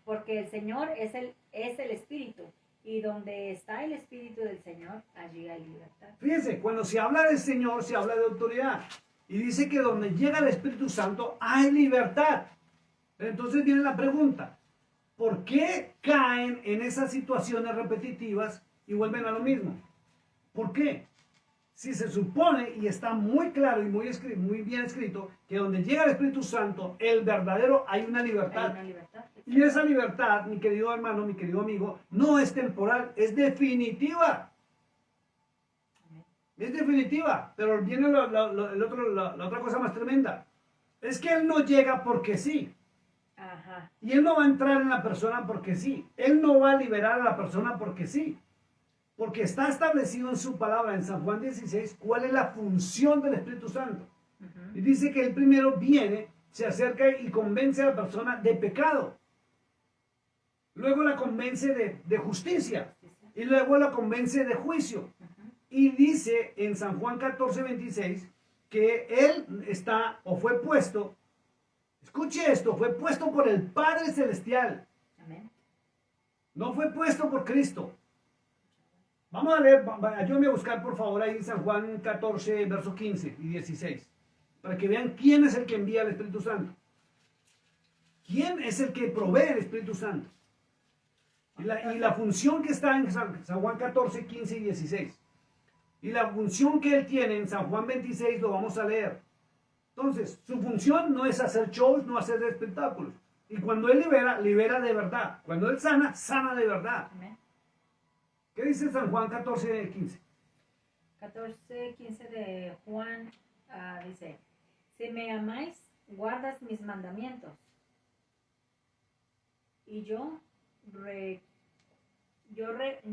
porque el Señor es el Espíritu, y donde está el Espíritu del Señor, allí hay libertad. Fíjense, cuando se habla del Señor, se habla de autoridad. Y dice que donde llega el Espíritu Santo, hay libertad. Entonces viene la pregunta, ¿por qué caen en esas situaciones repetitivas y vuelven a lo mismo? ¿Por qué? Si se supone, y está muy claro y muy bien escrito, que donde llega el Espíritu Santo, el verdadero, hay una libertad. Hay una libertad. Y esa libertad, mi querido hermano, mi querido amigo, no es temporal, es definitiva. Es definitiva, pero viene la otra cosa más tremenda. Es que Él no llega porque sí. Ajá. Y Él no va a entrar en la persona porque sí. Él no va a liberar a la persona porque sí. Porque está establecido en su palabra, en San Juan 16, cuál es la función del Espíritu Santo. Y dice que Él primero viene, se acerca y convence a la persona de pecado. Luego la convence de justicia. Y luego la convence de juicio. Y dice en San Juan 14:26 que Él está o fue puesto. Escuche esto, fue puesto por el Padre Celestial. Amén. No fue puesto por Cristo. Vamos a leer, ayúdame a buscar por favor ahí en San Juan 14, versos 15 y 16. Para que vean quién es el que envía al Espíritu Santo. ¿Quién es el que provee el Espíritu Santo? Y la función que está en San Juan 14, 15 y 16. Y la función que Él tiene en San Juan 26 lo vamos a leer. Entonces, su función no es hacer shows, no hacer espectáculos. Y cuando Él libera, libera de verdad. Cuando Él sana, sana de verdad. Amén. ¿Qué dice San Juan 14, 15? 14, 15 de Juan dice, si me amáis, guardas mis mandamientos. Y yo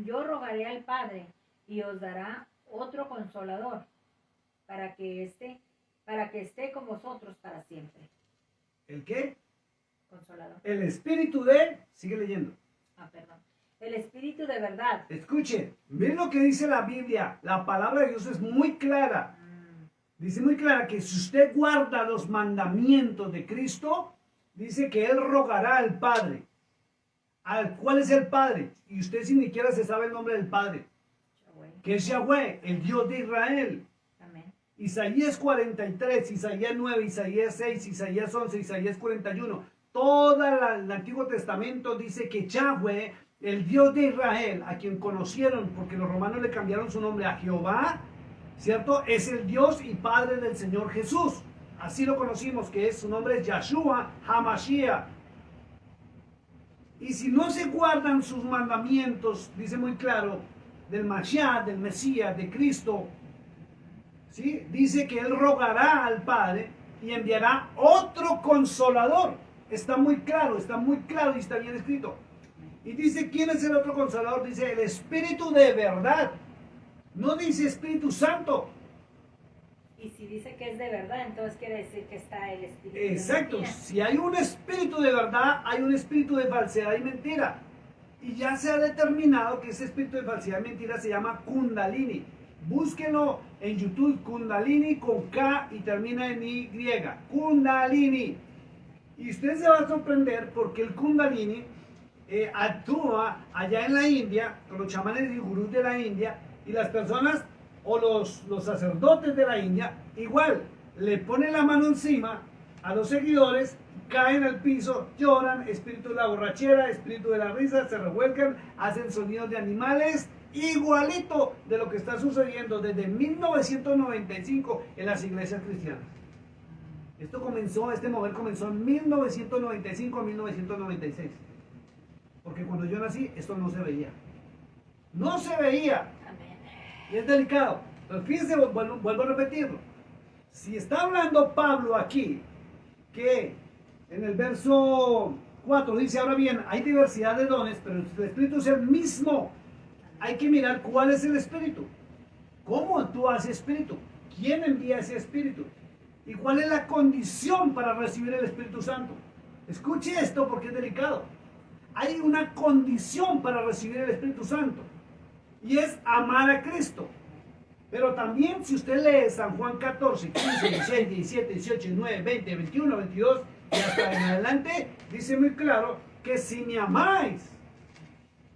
rogaré al Padre y os dará otro consolador para que esté con vosotros para siempre. ¿El qué? Consolador. El Espíritu de... Sigue leyendo. Perdón. El Espíritu de verdad. Escuche, ven lo que dice la Biblia. La palabra de Dios es muy clara. Dice muy clara que si usted guarda los mandamientos de Cristo, dice que Él rogará al Padre. ¿Cuál es el Padre? Y usted si ni siquiera se sabe el nombre del Padre. Que es Yahweh, el Dios de Israel. Amén. Isaías 43, Isaías 9, Isaías 6, Isaías 11, Isaías 41. el Antiguo Testamento dice que Yahweh, el Dios de Israel, a quien conocieron porque los romanos le cambiaron su nombre a Jehová, ¿cierto? Es el Dios y Padre del Señor Jesús. Así lo conocimos, que su nombre es Yahshua HaMashiach. Y si no se guardan sus mandamientos, dice muy claro, del Mashiach, del Mesías, de Cristo, ¿sí? Dice que Él rogará al Padre y enviará otro consolador. Está muy claro y está bien escrito. Y dice, ¿quién es el otro consolador? Dice, el Espíritu de verdad. No dice Espíritu Santo. Y si dice que es de verdad, entonces quiere decir que está el espíritu. Exacto. De mentira. Si hay un espíritu de verdad, hay un espíritu de falsedad y mentira. Y ya se ha determinado que ese espíritu de falsedad y mentira se llama Kundalini. Búsquenlo en YouTube, Kundalini con K y termina en Y. Kundalini. Y usted se va a sorprender porque el Kundalini actúa allá en la India, con los chamanes y gurús de la India, y las personas o los sacerdotes de la India, igual, le ponen la mano encima a los seguidores, caen al piso, lloran, espíritu de la borrachera, espíritu de la risa, se revuelcan, hacen sonidos de animales, igualito de lo que está sucediendo desde 1995 en las iglesias cristianas. Este mover comenzó en 1995 a 1996. Porque cuando yo nací, esto no se veía. No se veía. Amén. Y es delicado. Pero fíjense, vuelvo a repetirlo. Si está hablando Pablo aquí, que en el verso 4 dice, ahora bien, hay diversidad de dones, pero el Espíritu es el mismo. Hay que mirar cuál es el Espíritu. ¿Cómo actúa ese Espíritu? ¿Quién envía ese Espíritu? ¿Y cuál es la condición para recibir el Espíritu Santo? Escuche esto porque es delicado. Hay una condición para recibir el Espíritu Santo. Y es amar a Cristo. Pero también si usted lee San Juan 14, 15, 16, 17, 18, 19, 20, 21, 22 y hasta en adelante, dice muy claro que si me amáis,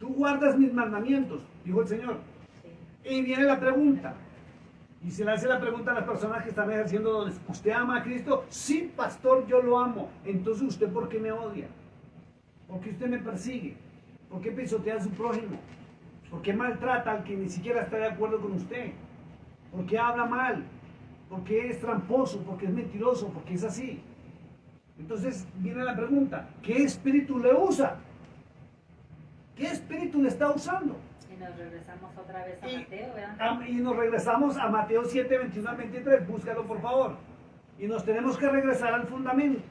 tú guardas mis mandamientos, dijo el Señor. Sí. Y viene la pregunta. Y se le hace la pregunta a las personas que están ejerciendo dones. ¿Usted ama a Cristo? Sí, pastor, yo lo amo. Entonces, ¿usted por qué me odia? ¿Por qué usted me persigue? ¿Por qué pisotea a su prójimo? ¿Por qué maltrata al que ni siquiera está de acuerdo con usted? ¿Por qué habla mal? ¿Por qué es tramposo? ¿Por qué es mentiroso? ¿Por qué es así? Entonces viene la pregunta, ¿qué espíritu le usa? ¿Qué espíritu le está usando? Y nos regresamos otra vez a Mateo, ¿verdad? Y nos regresamos a Mateo 7, 21 al 23, búscalo por favor. Y nos tenemos que regresar al fundamento.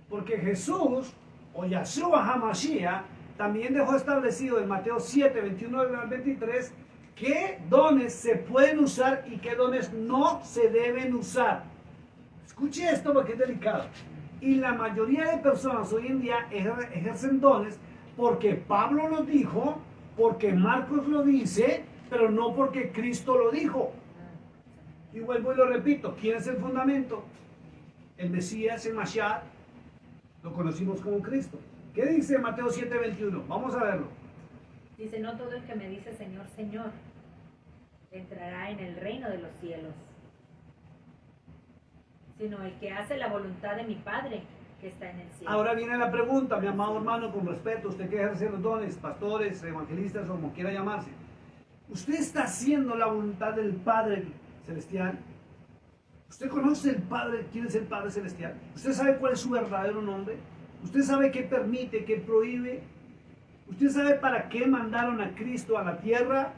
Porque Jesús, o Yahshua HaMashiach, también dejó establecido en Mateo 7, 21 al 23, qué dones se pueden usar y qué dones no se deben usar. Escuche esto porque es delicado. Y la mayoría de personas hoy en día ejercen dones porque Pablo lo dijo, porque Marcos lo dice, pero no porque Cristo lo dijo. Y vuelvo y lo repito, ¿quién es el fundamento? El Mesías, el Mashiach, lo conocimos como Cristo. ¿Qué dice Mateo 7:21? Vamos a verlo. Dice, no todo el que me dice Señor, Señor, entrará en el reino de los cielos, sino el que hace la voluntad de mi Padre que está en el cielo. Ahora viene la pregunta, mi amado hermano, con respeto, usted que ejerce los dones, pastores, evangelistas o como quiera llamarse. ¿Usted está haciendo la voluntad del Padre Celestial? ¿Usted conoce el Padre, quién es el Padre Celestial? ¿Usted sabe cuál es su verdadero nombre? ¿Usted sabe qué permite, qué prohíbe? ¿Usted sabe para qué mandaron a Cristo a la tierra?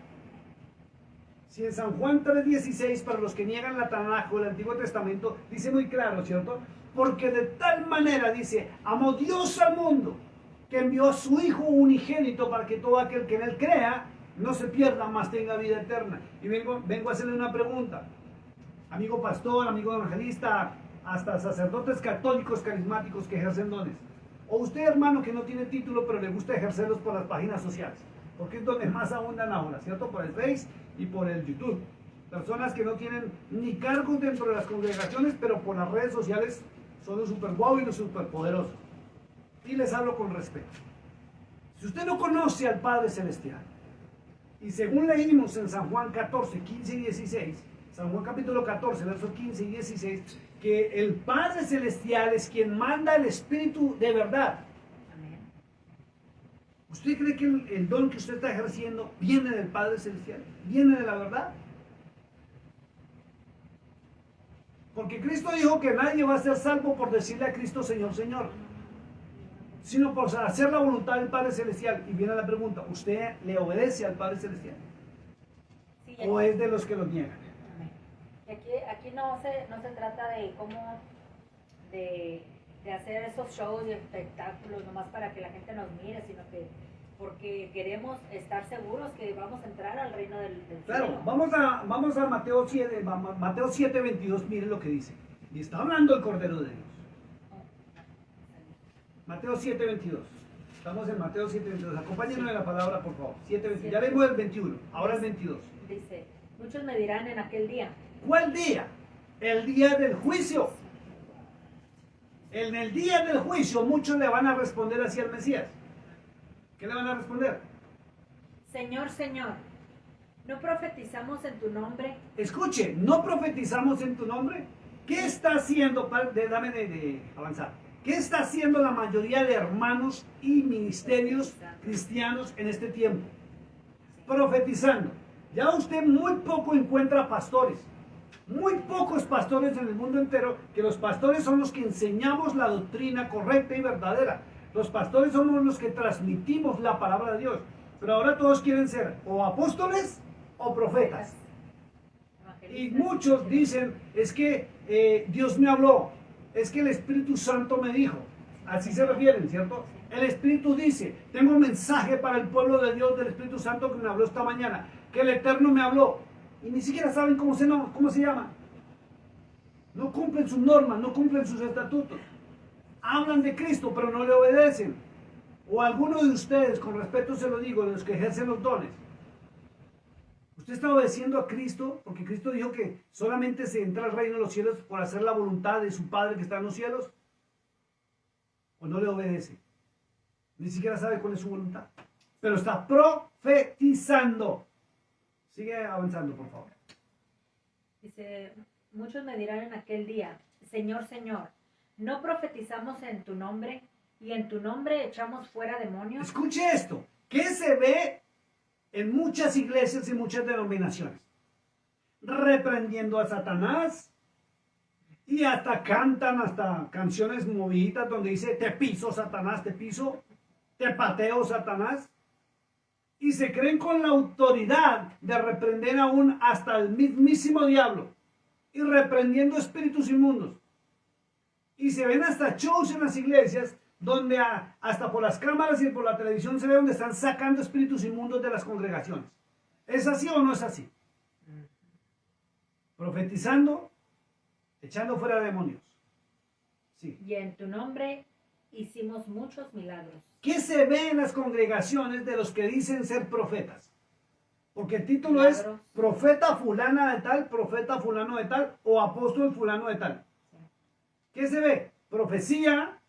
Si en San Juan 3:16, para los que niegan la Tanaj o el Antiguo Testamento, dice muy claro, ¿cierto? Porque de tal manera, dice, amó Dios al mundo, que envió a su Hijo unigénito para que todo aquel que en él crea no se pierda, mas tenga vida eterna. Y vengo a hacerle una pregunta. Amigo pastor, amigo evangelista, hasta sacerdotes católicos carismáticos que ejercen dones. O usted, hermano, que no tiene título, pero le gusta ejercerlos por las páginas sociales. Porque es donde más abundan ahora, ¿cierto? Por el Face y por el YouTube. Personas que no tienen ni cargos dentro de las congregaciones, pero por las redes sociales son los super guau y los super poderosos. Y les hablo con respeto. Si usted no conoce al Padre Celestial, y según leímos en San Juan 14, 15 y 16, San Juan capítulo 14, versos 15 y 16, que el Padre Celestial es quien manda el Espíritu de verdad. Amén. ¿Usted cree que el don que usted está ejerciendo viene del Padre Celestial? ¿Viene de la verdad? Porque Cristo dijo que nadie va a ser salvo por decirle a Cristo Señor, Señor, sino por hacer la voluntad del Padre Celestial. Y viene la pregunta, ¿usted le obedece al Padre Celestial? Sí, ¿O es de los que lo niegan? Amén. Y aquí no se trata de cómo de hacer esos shows y espectáculos nomás para que la gente nos mire, sino que porque queremos estar seguros que vamos a entrar al reino del Claro, cielo. vamos a Mateo 7, Mateo 7, 22, miren lo que dice. Y está hablando el Cordero de Dios. Mateo 7, 22. Estamos en Mateo 7, 22. Acompáñenos de la palabra, por favor. 7, 22. Ya vemos el 21, ahora el 22. Dice, muchos me dirán en aquel día. ¿Cuál día? El día del juicio. En el día del juicio muchos le van a responder así al Mesías. ¿Qué le van a responder? Señor, Señor, ¿no profetizamos en tu nombre? Escuche, ¿no profetizamos en tu nombre? ¿Qué está haciendo? Dame de avanzar. ¿Qué está haciendo la mayoría de hermanos y ministerios cristianos en este tiempo? Profetizando. Ya usted muy poco encuentra pastores. Muy pocos pastores en el mundo entero, que los pastores son los que enseñamos la doctrina correcta y verdadera. Los pastores somos los que transmitimos la palabra de Dios. Pero ahora todos quieren ser o apóstoles o profetas. Y muchos dicen, es que Dios me habló, es que el Espíritu Santo me dijo. Así se refieren, ¿cierto? El Espíritu dice, tengo un mensaje para el pueblo de Dios del Espíritu Santo que me habló esta mañana, que el Eterno me habló. Y ni siquiera saben cómo se llama. No cumplen sus normas, no cumplen sus estatutos. Hablan de Cristo, pero no le obedecen. O alguno de ustedes, con respeto se lo digo, de los que ejercen los dones. ¿Usted está obedeciendo a Cristo? Porque Cristo dijo que solamente se entra al reino de los cielos por hacer la voluntad de su Padre que está en los cielos. ¿O no le obedece? Ni siquiera sabe cuál es su voluntad. Pero está profetizando. Sigue avanzando, por favor. Dice, muchos me dirán en aquel día, Señor, Señor, ¿no profetizamos en tu nombre y en tu nombre echamos fuera demonios? Escuche esto. ¿Qué se ve en muchas iglesias y muchas denominaciones? Reprendiendo a Satanás. Y hasta cantan hasta canciones movidas donde dice, te piso Satanás, te piso, te pateo Satanás. Y se creen con la autoridad de reprender aún hasta el mismísimo diablo. Y reprendiendo espíritus inmundos. Y se ven hasta shows en las iglesias donde hasta por las cámaras y por la televisión se ve donde están sacando espíritus inmundos de las congregaciones. ¿Es así o no es así? Profetizando, echando fuera demonios. Sí. Y en tu nombre hicimos muchos milagros. ¿Qué se ve en las congregaciones de los que dicen ser profetas? Porque el título Milagros. es profeta fulana de tal, profeta fulano de tal o apóstol fulano de tal. Sí. ¿Qué se ve? Profecía,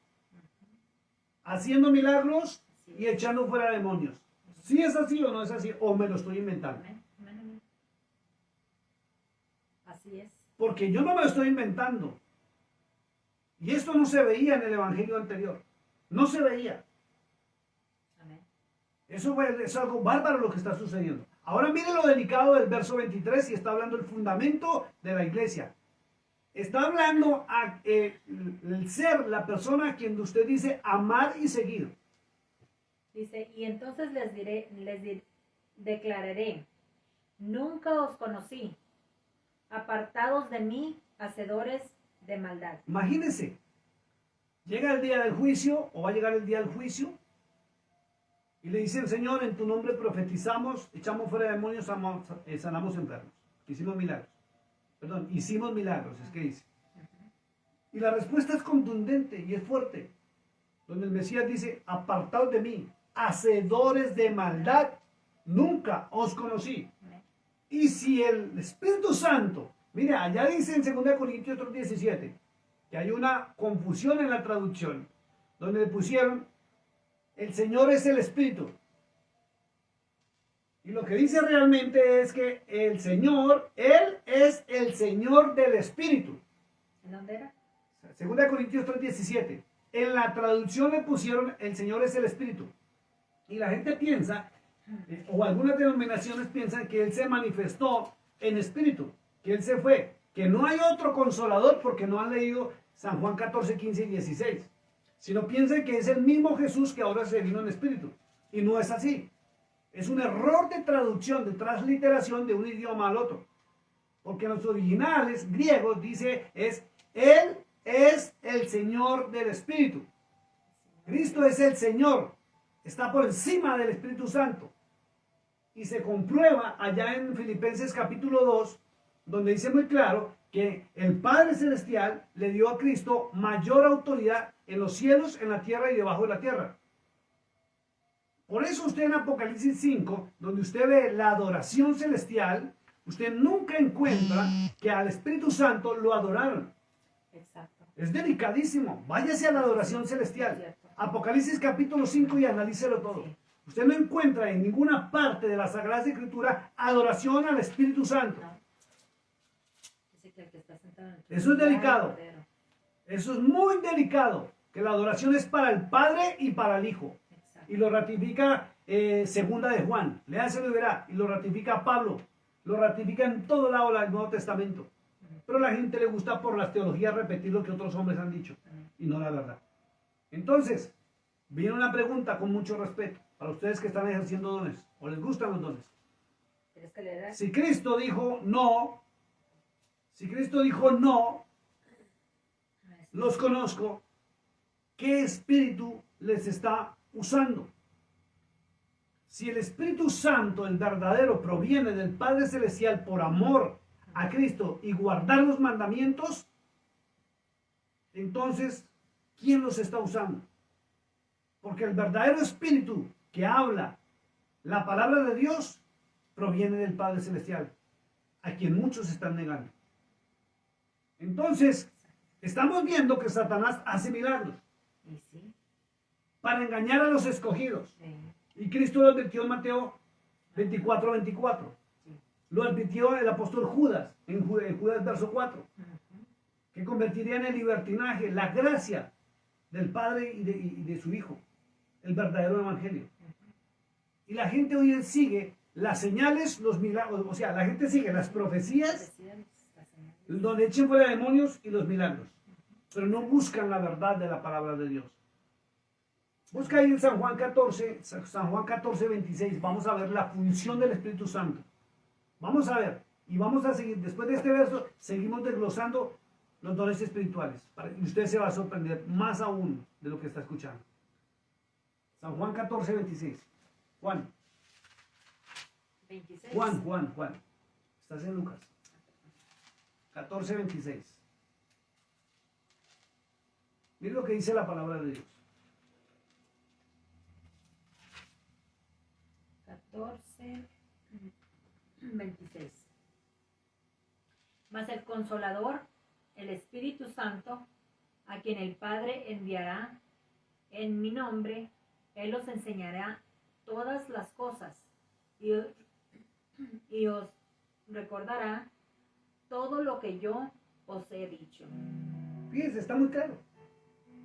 haciendo milagros y echando fuera demonios. ¿Sí es así o no es así? ¿O me lo estoy inventando? Amén, amén, amén. Así es. Porque yo no me lo estoy inventando. Y esto no se veía en el evangelio anterior. No se veía. Amén. Eso es algo bárbaro lo que está sucediendo. Ahora miren lo delicado del verso 23 y está hablando el fundamento de la iglesia. Está hablando el ser, la persona a quien usted dice amar y seguir. Dice, y entonces declararé, nunca os conocí, apartados de mí, hacedores de maldad. Imagínense, llega el día del juicio o va a llegar el día del juicio y le dice el Señor, en tu nombre profetizamos, echamos fuera demonios, sanamos enfermos, hicimos milagros. Perdón, hicimos milagros, es que dice. Y la respuesta es contundente y es fuerte. Donde el Mesías dice, apartaos de mí, hacedores de maldad, nunca os conocí. Y si el Espíritu Santo, mira, allá dice en 2 Corintios 3:17, que hay una confusión en la traducción, donde le pusieron, el Señor es el Espíritu. Y lo que dice realmente es que el Señor, Él es el Señor del Espíritu. ¿En ¿Dónde era? 2 Corintios 3:17. En la traducción le pusieron el Señor es el Espíritu. Y la gente piensa, o algunas denominaciones piensan que Él se manifestó en espíritu, que Él se fue, que no hay otro consolador porque no han leído San Juan 14, 15 y 16, sino piensan que es el mismo Jesús que ahora se vino en espíritu. Y no es así. Es un error de traducción, de transliteración de un idioma al otro. Porque en los originales griegos dice Él es el Señor del Espíritu. Cristo es el Señor. Está por encima del Espíritu Santo. Y se comprueba allá en Filipenses capítulo 2, donde dice muy claro que el Padre Celestial le dio a Cristo mayor autoridad en los cielos, en la tierra y debajo de la tierra. Por eso usted en Apocalipsis 5, donde usted ve la adoración celestial, usted nunca encuentra que al Espíritu Santo lo adoraron. Exacto. Es delicadísimo. Váyase a la adoración celestial. Apocalipsis capítulo 5 y analícelo todo. Sí. Usted no encuentra en ninguna parte de la Sagrada Escritura adoración al Espíritu Santo. No. Dice que el que está sentado en el Eso es delicado. Cordero. Eso es muy delicado. Que la adoración es para el Padre y para el Hijo. Exacto. Y lo ratifica segunda de Juan. Léaselo y verá. Y lo ratifica Pablo. Lo ratifica en todo lado del Nuevo Testamento. Pero a la gente le gusta por las teologías repetir lo que otros hombres han dicho. Y no la verdad. Entonces, viene una pregunta con mucho respeto para ustedes que están ejerciendo dones o les gustan los dones. ¿Tienes que leer? Si Cristo dijo no, los conozco, ¿qué espíritu les está usando? Si el Espíritu Santo, el verdadero, proviene del Padre Celestial por amor a Cristo y guardar los mandamientos, entonces, ¿quién los está usando? Porque el verdadero Espíritu que habla la palabra de Dios proviene del Padre Celestial, a quien muchos están negando. Entonces, estamos viendo que Satanás hace milagros Y sí. para engañar a los escogidos. Sí. Y Cristo lo advirtió en Mateo 24:24. Lo advirtió el apóstol Judas, en Judas verso 4, que convertiría en el libertinaje la gracia del Padre y de su Hijo, el verdadero evangelio. Y la gente hoy sigue las señales, los milagros, o sea, la gente sigue las profecías donde echen fuera demonios y los milagros, pero no buscan la verdad de la palabra de Dios. Busca ahí en San Juan 14, 26, vamos a ver la función del Espíritu Santo. Vamos a ver, y vamos a seguir, después de este verso, seguimos desglosando los dones espirituales, y usted se va a sorprender más aún de lo que está escuchando. San Juan 14, 26. Juan. 26. Juan. Estás en Lucas. 14, 26. Mira lo que dice la palabra de Dios. 14, 26. Mas el Consolador, el Espíritu Santo, a quien el Padre enviará en mi nombre, Él os enseñará todas las cosas y os recordará todo lo que yo os he dicho. Fíjense, está muy claro.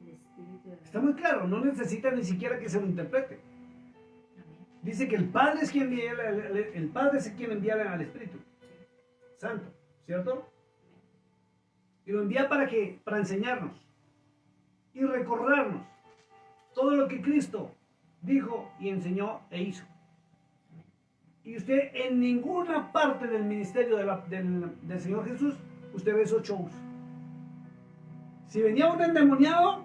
El Espíritu de la... Está muy claro, no necesita ni siquiera que se lo interprete. Amén. Dice que el Padre es quien envía, el Padre es quien envía al Espíritu Santo, ¿cierto? Y lo envía para enseñarnos y recordarnos todo lo que Cristo dijo y enseñó e hizo. Y usted en ninguna parte del ministerio del Señor Jesús, usted ve esos shows. Si venía un endemoniado,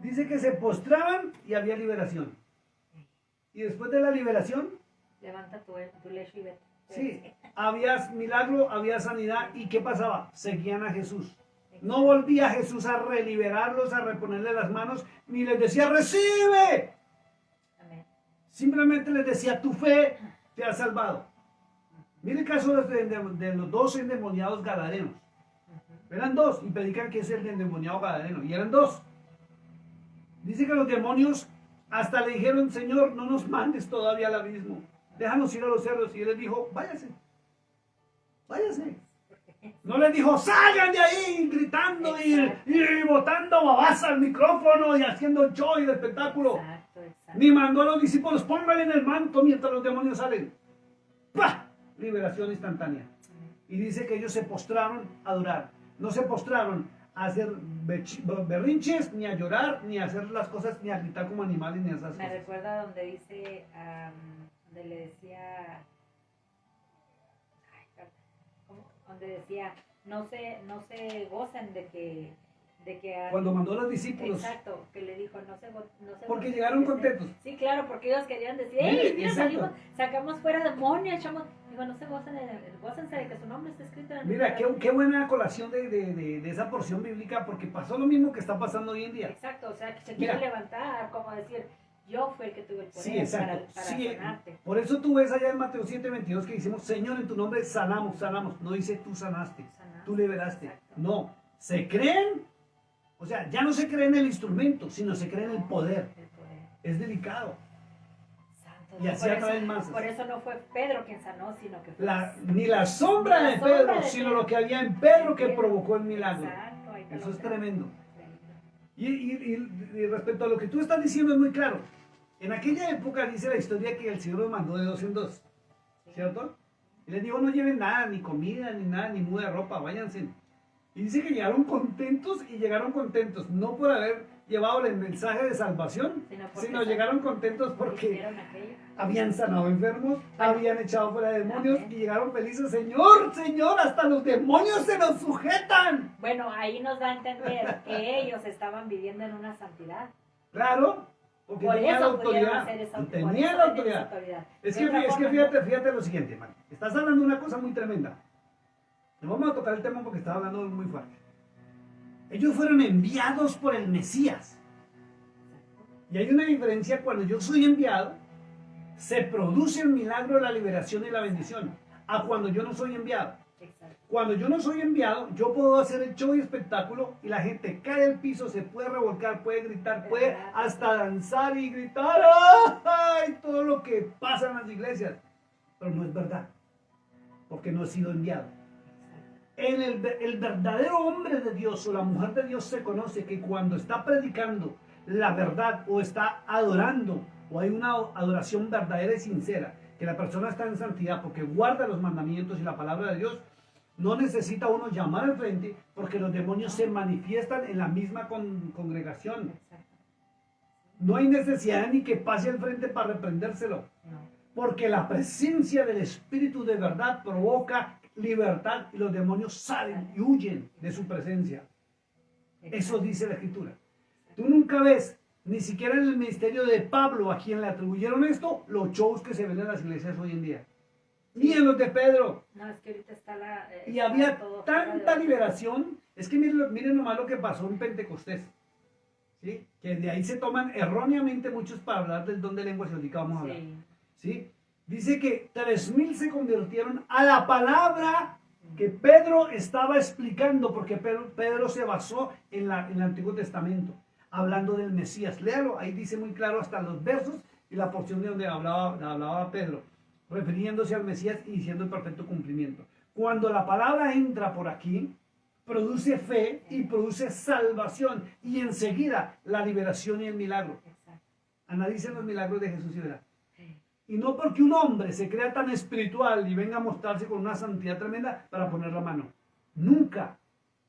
dice que se postraban y había liberación. Y después de la liberación, Levanta tu lecho y vete. sí, había milagro, había sanidad. ¿Y qué pasaba? Seguían a Jesús. No volvía Jesús a reliberarlos, a reponerle las manos, ni les decía, ¡recibe! Amén. Simplemente les decía, tu fe te ha salvado. Mire el caso de los 2 endemoniados gadarenos. Eran 2, y predican que es el endemoniado gadareno, y eran 2. Dice que los demonios hasta le dijeron, Señor, no nos mandes todavía al abismo, déjanos ir a los cerdos. Y él les dijo, váyase. No les dijo, salgan de ahí, gritando Exacto. y botando babasa al micrófono y haciendo show y espectáculo. Exacto, exacto. Ni mandó a los discípulos, pónganle en el manto mientras los demonios salen. ¡Pah! Liberación instantánea. Y dice que ellos se postraron a adorar. No se postraron a hacer berrinches, ni a llorar, ni a hacer las cosas, ni a gritar como animales, ni a esas Me cosas. recuerda donde dice, donde le decía, donde decía, no se gocen de que Cuando mandó a los discípulos. exacto, que le dijo, no se Porque gocen llegaron de que contentos. sí, claro, porque ellos querían decir, Sí, ¡ey, mira, exacto. salimos, sacamos fuera demonios, echamos! Digo, no se gocen, gócense de que su nombre está escrito en el Mira, libro. qué buena colación de esa porción bíblica, porque pasó lo mismo que está pasando hoy en día. Exacto, o sea, que se Mira. quiere levantar, como decir, yo fui el que tuve el poder Sí, exacto. para Sí, sanarte. por eso tú ves allá en Mateo 7:22 que decimos, Señor, en tu nombre sanamos, sanamos. No dice tú sanaste, Sanar. tú liberaste. Exacto. No, se creen, o sea, ya no se cree en el instrumento, sino se cree en el poder. El poder. Es delicado. Santo Y Dios. así Por atraen eso- masas. Por eso no fue Pedro quien sanó, sino que fue Ni la sombra Ni la de sombra Pedro, de sino Pedro. lo que había en Pedro que provocó el milagro. Exacto, ahí está Eso lo es otro. tremendo. Tremendo. Y respecto a lo que tú estás diciendo es muy claro. En aquella época dice la historia que el Señor los mandó de 2 en 2, ¿cierto? Y les dijo, no lleven nada, ni comida, ni nada, ni muda de ropa, váyanse. Y dice que llegaron contentos, no por haber llevado el mensaje de salvación, sino llegaron contentos porque Hicieron aquello. habían sanado enfermos, habían echado fuera demonios Amén. y llegaron felices. Señor, Señor, hasta los demonios se nos sujetan. Bueno, ahí nos da a entender que ellos estaban viviendo en una santidad. Claro, porque Por tenía la eso pudieron autoridad. hacer esa Tenía por eso la tenían esa autoridad. autoridad. Es De que, otra es que forma, fíjate lo siguiente, man. Estás hablando de una cosa muy tremenda. No vamos a tocar el tema porque estaba hablando muy fuerte. Ellos fueron enviados por el Mesías. Y hay una diferencia cuando yo soy enviado, se produce el milagro de la liberación y la bendición, a cuando yo no soy enviado. exacto. Cuando yo no soy enviado, yo puedo hacer el show y espectáculo y la gente cae al piso, se puede revolcar, puede gritar, puede hasta danzar y gritar, ¡ay! Todo lo que pasa en las iglesias. Pero no es verdad, porque no he sido enviado. El verdadero hombre de Dios o la mujer de Dios se conoce que cuando está predicando la verdad o está adorando o hay una adoración verdadera y sincera, que la persona está en santidad porque guarda los mandamientos y la palabra de Dios, no necesita uno llamar al frente porque los demonios se manifiestan en la misma congregación. Exacto. No hay necesidad ni que pase al frente para reprendérselo, No. porque la presencia del Espíritu de verdad provoca libertad y los demonios salen y huyen de su presencia. Eso dice la Escritura. Tú nunca ves, ni siquiera en el ministerio de Pablo, a quien le atribuyeron esto, los shows que se ven en las iglesias hoy en día. Ni en los de Pedro. No, es que ahorita está la... Y está había todo fuera de tanta orden. liberación. Es que miren nomás lo que pasó en Pentecostés. ¿Sí? Que de ahí se toman erróneamente muchos para hablar del don de lenguas y ahorita vamos a hablar. Sí. ¿Sí? Dice que 3,000 se convirtieron a la palabra que Pedro estaba explicando, porque Pedro se basó en el Antiguo Testamento, hablando del Mesías. Léalo, ahí dice muy claro hasta los versos y la porción de donde hablaba Pedro, refiriéndose al Mesías y diciendo el perfecto cumplimiento. Cuando la palabra entra por aquí, produce fe y produce salvación, y enseguida la liberación y el milagro. Exacto. Analicen los milagros de Jesús y verán. Y no porque un hombre se crea tan espiritual y venga a mostrarse con una santidad tremenda para poner la mano. Nunca,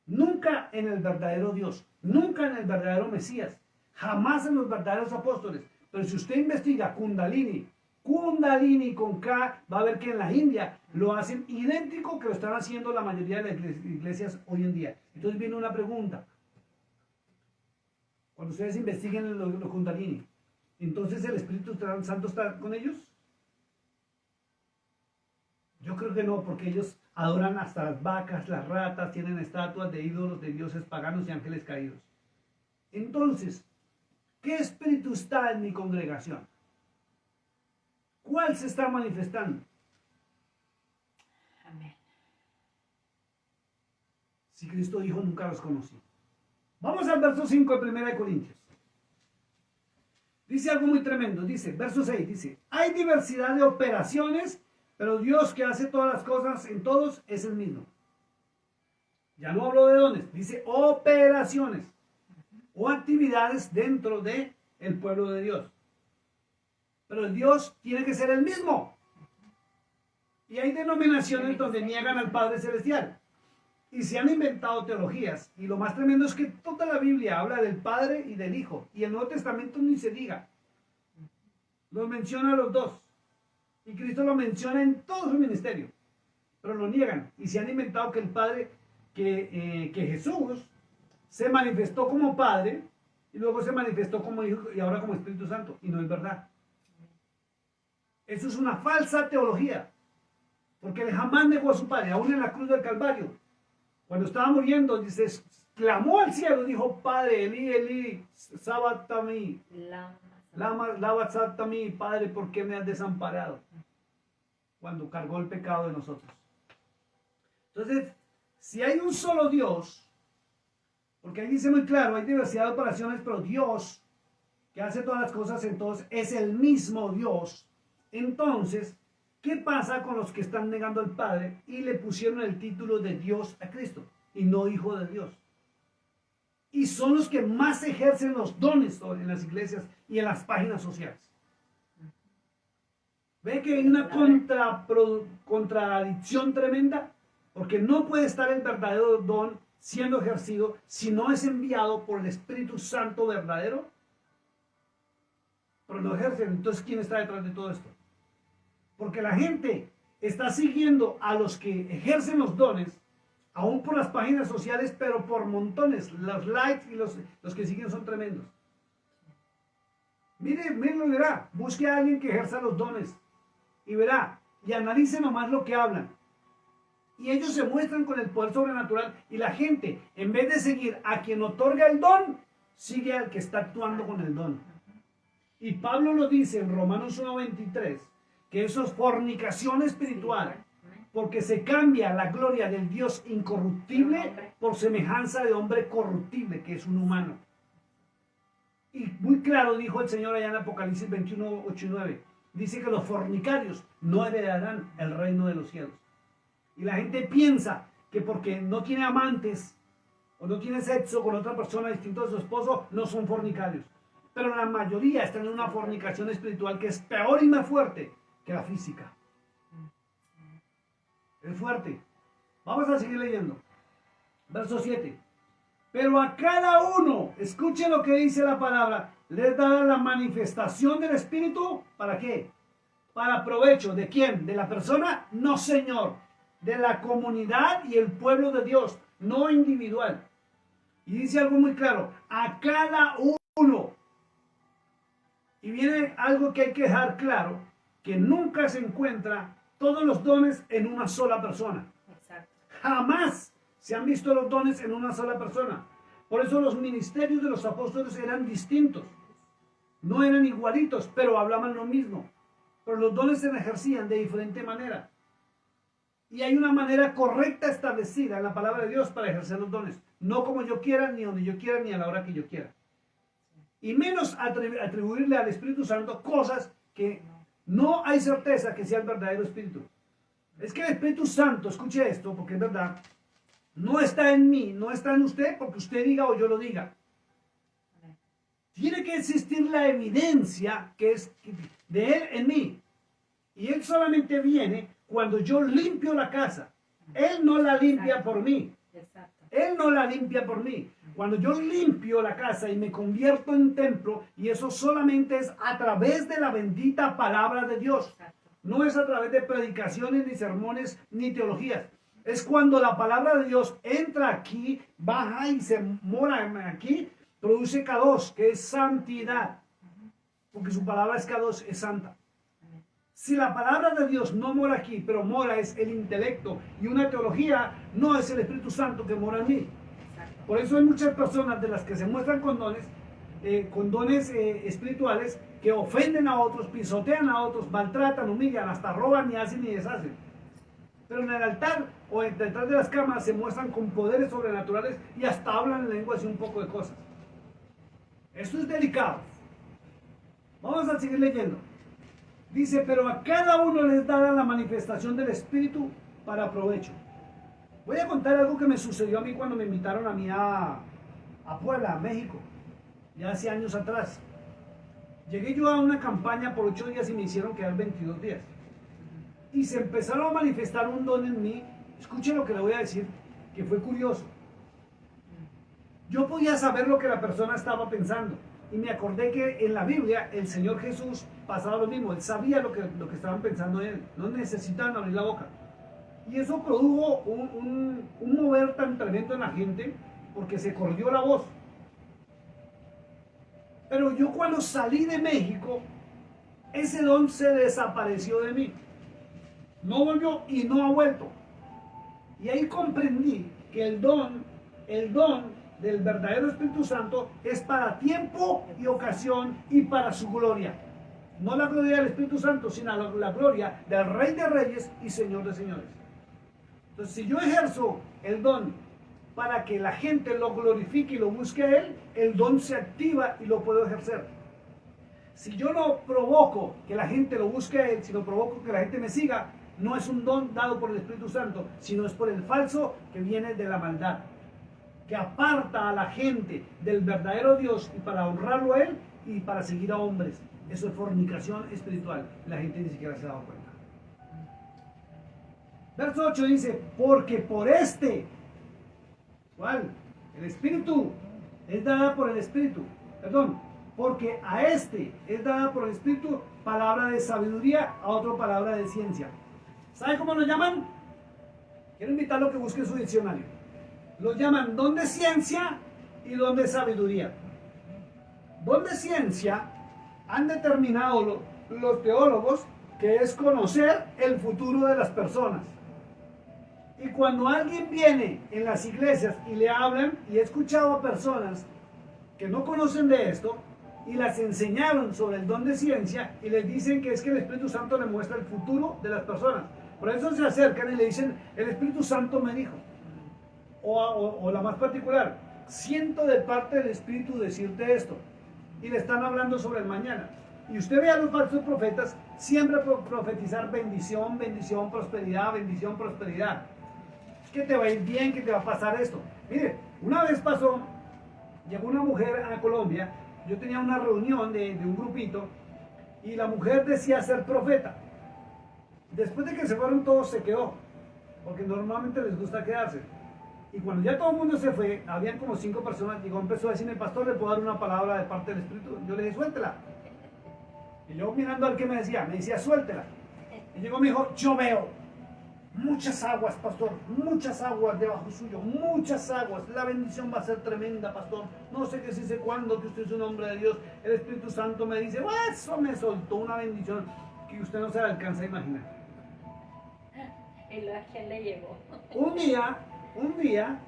nunca en el verdadero Dios, nunca en el verdadero Mesías, jamás en los verdaderos apóstoles. Pero si usted investiga Kundalini con K, va a ver que en la India lo hacen idéntico que lo están haciendo la mayoría de las iglesias hoy en día. Entonces viene una pregunta. Cuando ustedes investiguen los Kundalini, ¿entonces el Espíritu Santo está con ellos? Yo creo que no, porque ellos adoran hasta las vacas, las ratas, tienen estatuas de ídolos, de dioses paganos y ángeles caídos. Entonces, ¿qué espíritu está en mi congregación? ¿Cuál se está manifestando? Amén. Si Cristo dijo, nunca los conocí. Vamos al verso 5 de 1 Corintios. Dice algo muy tremendo, dice, verso 6, dice, hay diversidad de operaciones, pero Dios que hace todas las cosas en todos es el mismo. Ya no hablo de dones, dice operaciones o actividades dentro de el pueblo de Dios. Pero el Dios tiene que ser el mismo. Y hay denominaciones donde niegan al Padre Celestial. Y se han inventado teologías. Y lo más tremendo es que toda la Biblia habla del Padre y del Hijo. Y el Nuevo Testamento ni se diga. Los menciona a los dos. Y Cristo lo menciona en todo su ministerio. Pero lo niegan. Y se han inventado que el Padre, que Jesús se manifestó como Padre. Y luego se manifestó como Hijo y ahora como Espíritu Santo. Y no es verdad. Eso es una falsa teología. Porque él jamás negó a su Padre. Aún en la cruz del Calvario. Cuando estaba muriendo, dice, clamó al cielo, dijo, Padre, Eli, Eli, sabachthani, lama sabachthani, Padre, ¿por qué me has desamparado? Cuando cargó el pecado de nosotros. Entonces, si hay un solo Dios, porque ahí dice muy claro, hay diversidad de operaciones, pero Dios, que hace todas las cosas, entonces es el mismo Dios. Entonces, ¿qué pasa con los que están negando al Padre y le pusieron el título de Dios a Cristo y no Hijo de Dios? Y son los que más ejercen los dones en las iglesias y en las páginas sociales. ¿Ve que hay una contradicción tremenda? Porque no puede estar el verdadero don siendo ejercido si no es enviado por el Espíritu Santo verdadero. Pero no ejercen. Entonces, ¿quién está detrás de todo esto? Porque la gente está siguiendo a los que ejercen los dones, aún por las páginas sociales, pero por montones. Los likes y los que siguen son tremendos. Mire, lo verá. Busque a alguien que ejerza los dones y verá. Y analice nomás lo que hablan. Y ellos se muestran con el poder sobrenatural y la gente, en vez de seguir a quien otorga el don, sigue al que está actuando con el don. Y Pablo lo dice en Romanos 1:23. Que eso es fornicación espiritual, porque se cambia la gloria del Dios incorruptible por semejanza de hombre corruptible, que es un humano. Y muy claro dijo el Señor allá en Apocalipsis 21:8-9, dice que los fornicarios no heredarán el reino de los cielos. Y la gente piensa que porque no tiene amantes o no tiene sexo con otra persona distinta de su esposo, no son fornicarios. Pero la mayoría están en una fornicación espiritual que es peor y más fuerte que la física. Es fuerte. Vamos a seguir leyendo. Verso 7. Pero a cada uno, escuche lo que dice la palabra, les da la manifestación del Espíritu. ¿Para qué? Para provecho. ¿De quién? ¿De la persona? No, Señor. De la comunidad y el pueblo de Dios, no individual. Y dice algo muy claro. A cada uno. Y viene algo que hay que dejar claro. Que nunca se encuentra todos los dones en una sola persona. Exacto. Jamás se han visto los dones en una sola persona. Por eso los ministerios de los apóstoles eran distintos. No eran igualitos, pero hablaban lo mismo. Pero los dones se ejercían de diferente manera. Y hay una manera correcta establecida en la palabra de Dios para ejercer los dones. No como yo quiera, ni donde yo quiera, ni a la hora que yo quiera. Y menos atribuirle al Espíritu Santo cosas que no hay certeza que sea el verdadero Espíritu. Es que el Espíritu Santo, escuche esto, porque es verdad, no está en mí, no está en usted porque usted diga o yo lo diga. Tiene que existir la evidencia que es de Él en mí. Y Él solamente viene cuando yo limpio la casa. Él no la limpia por mí. Él no la limpia por mí. Cuando yo limpio la casa y me convierto en templo, y eso solamente es a través de la bendita palabra de Dios. No es a través de predicaciones, ni sermones, ni teologías. Es cuando la palabra de Dios entra aquí, baja y se mora aquí, produce Kadosh, que es santidad. Porque su palabra es Kadosh, es santa. Si la palabra de Dios no mora aquí, pero mora es el intelecto y una teología, no es el Espíritu Santo que mora en mí. Por eso hay muchas personas de las que se muestran con dones espirituales que ofenden a otros, pisotean a otros, maltratan, humillan, hasta roban, ni hacen ni deshacen. Pero en el altar o detrás de las cámaras se muestran con poderes sobrenaturales y hasta hablan en lenguas y un poco de cosas. Esto es delicado. Vamos a seguir leyendo. Dice, pero a cada uno les dará la manifestación del Espíritu para provecho. Voy a contar algo que me sucedió a mí cuando me invitaron a mí a Puebla, a México, ya hace años atrás. Llegué yo a una campaña por 8 días y me hicieron quedar 22 días. Y se empezaron a manifestar un don en mí. Escuchen lo que le voy a decir, que fue curioso. Yo podía saber lo que la persona estaba pensando. Y me acordé que en la Biblia el Señor Jesús pasaba lo mismo. Él sabía lo que estaban pensando en él. No necesitaban abrir la boca. Y eso produjo un mover tan tremendo en la gente porque se corrió la voz. Pero yo cuando salí de México, ese don se desapareció de mí. No volvió y no ha vuelto. Y ahí comprendí que el don del verdadero Espíritu Santo es para tiempo y ocasión y para su gloria. No la gloria del Espíritu Santo, sino la gloria del Rey de Reyes y Señor de Señores. Entonces, si yo ejerzo el don para que la gente lo glorifique y lo busque a Él, el don se activa y lo puedo ejercer. Si yo no provoco que la gente lo busque a Él, si no provoco que la gente me siga, no es un don dado por el Espíritu Santo, sino es por el falso que viene de la maldad, que aparta a la gente del verdadero Dios y para honrarlo a Él y para seguir a hombres. Eso es fornicación espiritual. La gente ni siquiera se ha dado cuenta. Verso 8 dice, porque por este, ¿cuál? El Espíritu es dada por el Espíritu, perdón, porque a este es dada por el Espíritu palabra de sabiduría, a otro palabra de ciencia. ¿Sabe cómo lo llaman? Quiero invitarlo a que busque su diccionario. Lo llaman don de ciencia y don de sabiduría. Don de ciencia han determinado los teólogos que es conocer el futuro de las personas. Y cuando alguien viene en las iglesias y le hablan, y he escuchado a personas que no conocen de esto, y las enseñaron sobre el don de ciencia, y les dicen que es que el Espíritu Santo le muestra el futuro de las personas. Por eso se acercan y le dicen, el Espíritu Santo me dijo. O la más particular, siento de parte del Espíritu decirte esto. Y le están hablando sobre el mañana. Y usted ve a los falsos profetas siempre profetizar bendición, bendición, prosperidad, bendición, prosperidad. Que te va a ir bien, que te va a pasar esto. Mire, una vez pasó, llegó una mujer a Colombia, yo tenía una reunión de un grupito, y la mujer decía ser profeta. Después de que se fueron todos se quedó, porque normalmente les gusta quedarse. Y cuando ya todo el mundo se fue, habían como 5 personas, llegó, empezó a decirme, pastor, ¿le puedo dar una palabra de parte del Espíritu? Yo le dije, suéltela. Y luego mirando al que me decía, suéltela. Y llegó y me dijo, yo veo muchas aguas, pastor, muchas aguas debajo suyo, muchas aguas, la bendición va a ser tremenda, pastor, no sé qué, si sé cuándo, que usted es un hombre de Dios, el Espíritu Santo me dice, eso me soltó una bendición que usted no se la alcanza a imaginar. ¿Y luego a quién le llegó? Un día,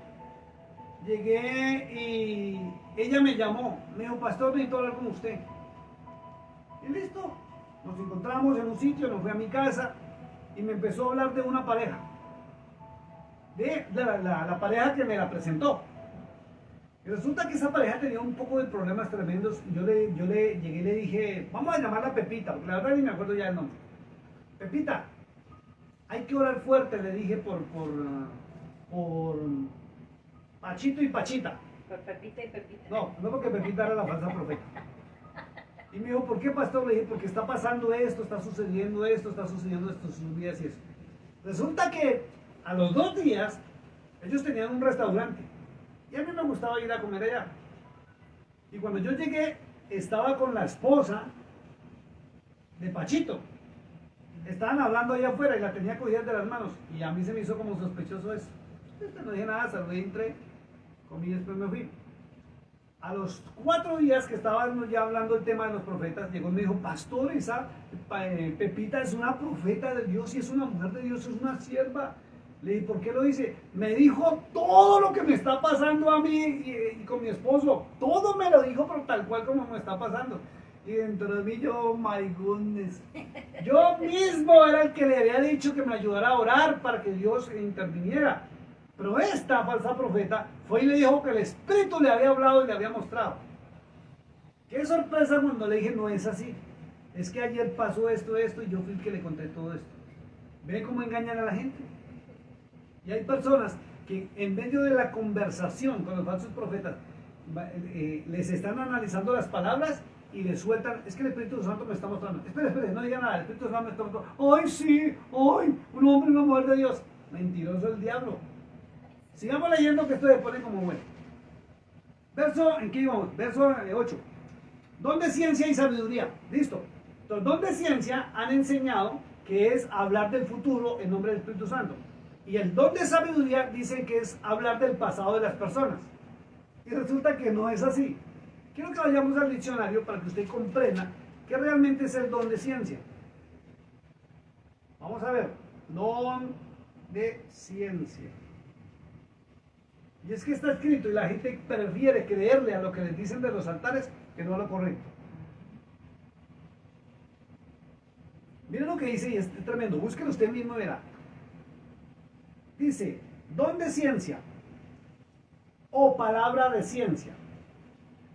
llegué y ella me llamó, me dijo, pastor, necesito hablar con usted. Y listo, nos encontramos en un sitio, nos fui a mi casa y me empezó a hablar de una pareja, de la pareja que me la presentó. Y resulta que esa pareja tenía un poco de problemas tremendos. Y yo le llegué y le dije, vamos a llamarla Pepita, porque la verdad ni me acuerdo ya el nombre. Pepita, hay que orar fuerte, le dije, por Pachito y Pachita. Por Pepita y Pepita. No porque Pepita era la falsa profeta. Y me dijo, ¿por qué, pastor? Le dije, porque está pasando esto, está sucediendo esto en sus vidas y eso. Resulta que a los 2 días, ellos tenían un restaurante. Y a mí me gustaba ir a comer allá. Y cuando yo llegué, estaba con la esposa de Pachito. Estaban hablando allá afuera y la tenía cogida de las manos. Y a mí se me hizo como sospechoso eso. No dije nada, saludé, entré, comí y después me fui. A los 4 días que estábamos ya hablando del tema de los profetas, llegó y me dijo, pastor, esa Pepita es una profeta de Dios y es una mujer de Dios, es una sierva. Le dije, ¿por qué lo dice? Me dijo todo lo que me está pasando a mí y con mi esposo. Todo me lo dijo, pero tal cual como me está pasando. Y dentro de mí yo, my goodness. Yo mismo era el que le había dicho que me ayudara a orar para que Dios interviniera. Pero esta falsa profeta fue y le dijo que el Espíritu le había hablado y le había mostrado. Qué sorpresa cuando le dije, no es así. Es que ayer pasó esto, y yo fui el que le conté todo esto. ¿Ve cómo engañan a la gente? Y hay personas que en medio de la conversación con los falsos profetas, les están analizando las palabras y les sueltan, es que el Espíritu Santo me está mostrando, espere, no diga nada, el Espíritu Santo me está mostrando, ¡ay sí! ¡Ay! Un hombre y una mujer de Dios. Mentiroso el diablo. Sigamos leyendo que esto se pone como bueno. Verso, ¿en qué íbamos? Verso 8. Don de ciencia y sabiduría. Listo. Entonces, don de ciencia han enseñado que es hablar del futuro en nombre del Espíritu Santo. Y el don de sabiduría dicen que es hablar del pasado de las personas. Y resulta que no es así. Quiero que vayamos al diccionario para que usted comprenda qué realmente es el don de ciencia. Vamos a ver. Don de ciencia. Y es que está escrito y la gente prefiere creerle a lo que les dicen de los altares que no a lo correcto. Miren lo que dice y es tremendo. Búsquelo usted mismo y verá. Dice, don de ciencia o palabra de ciencia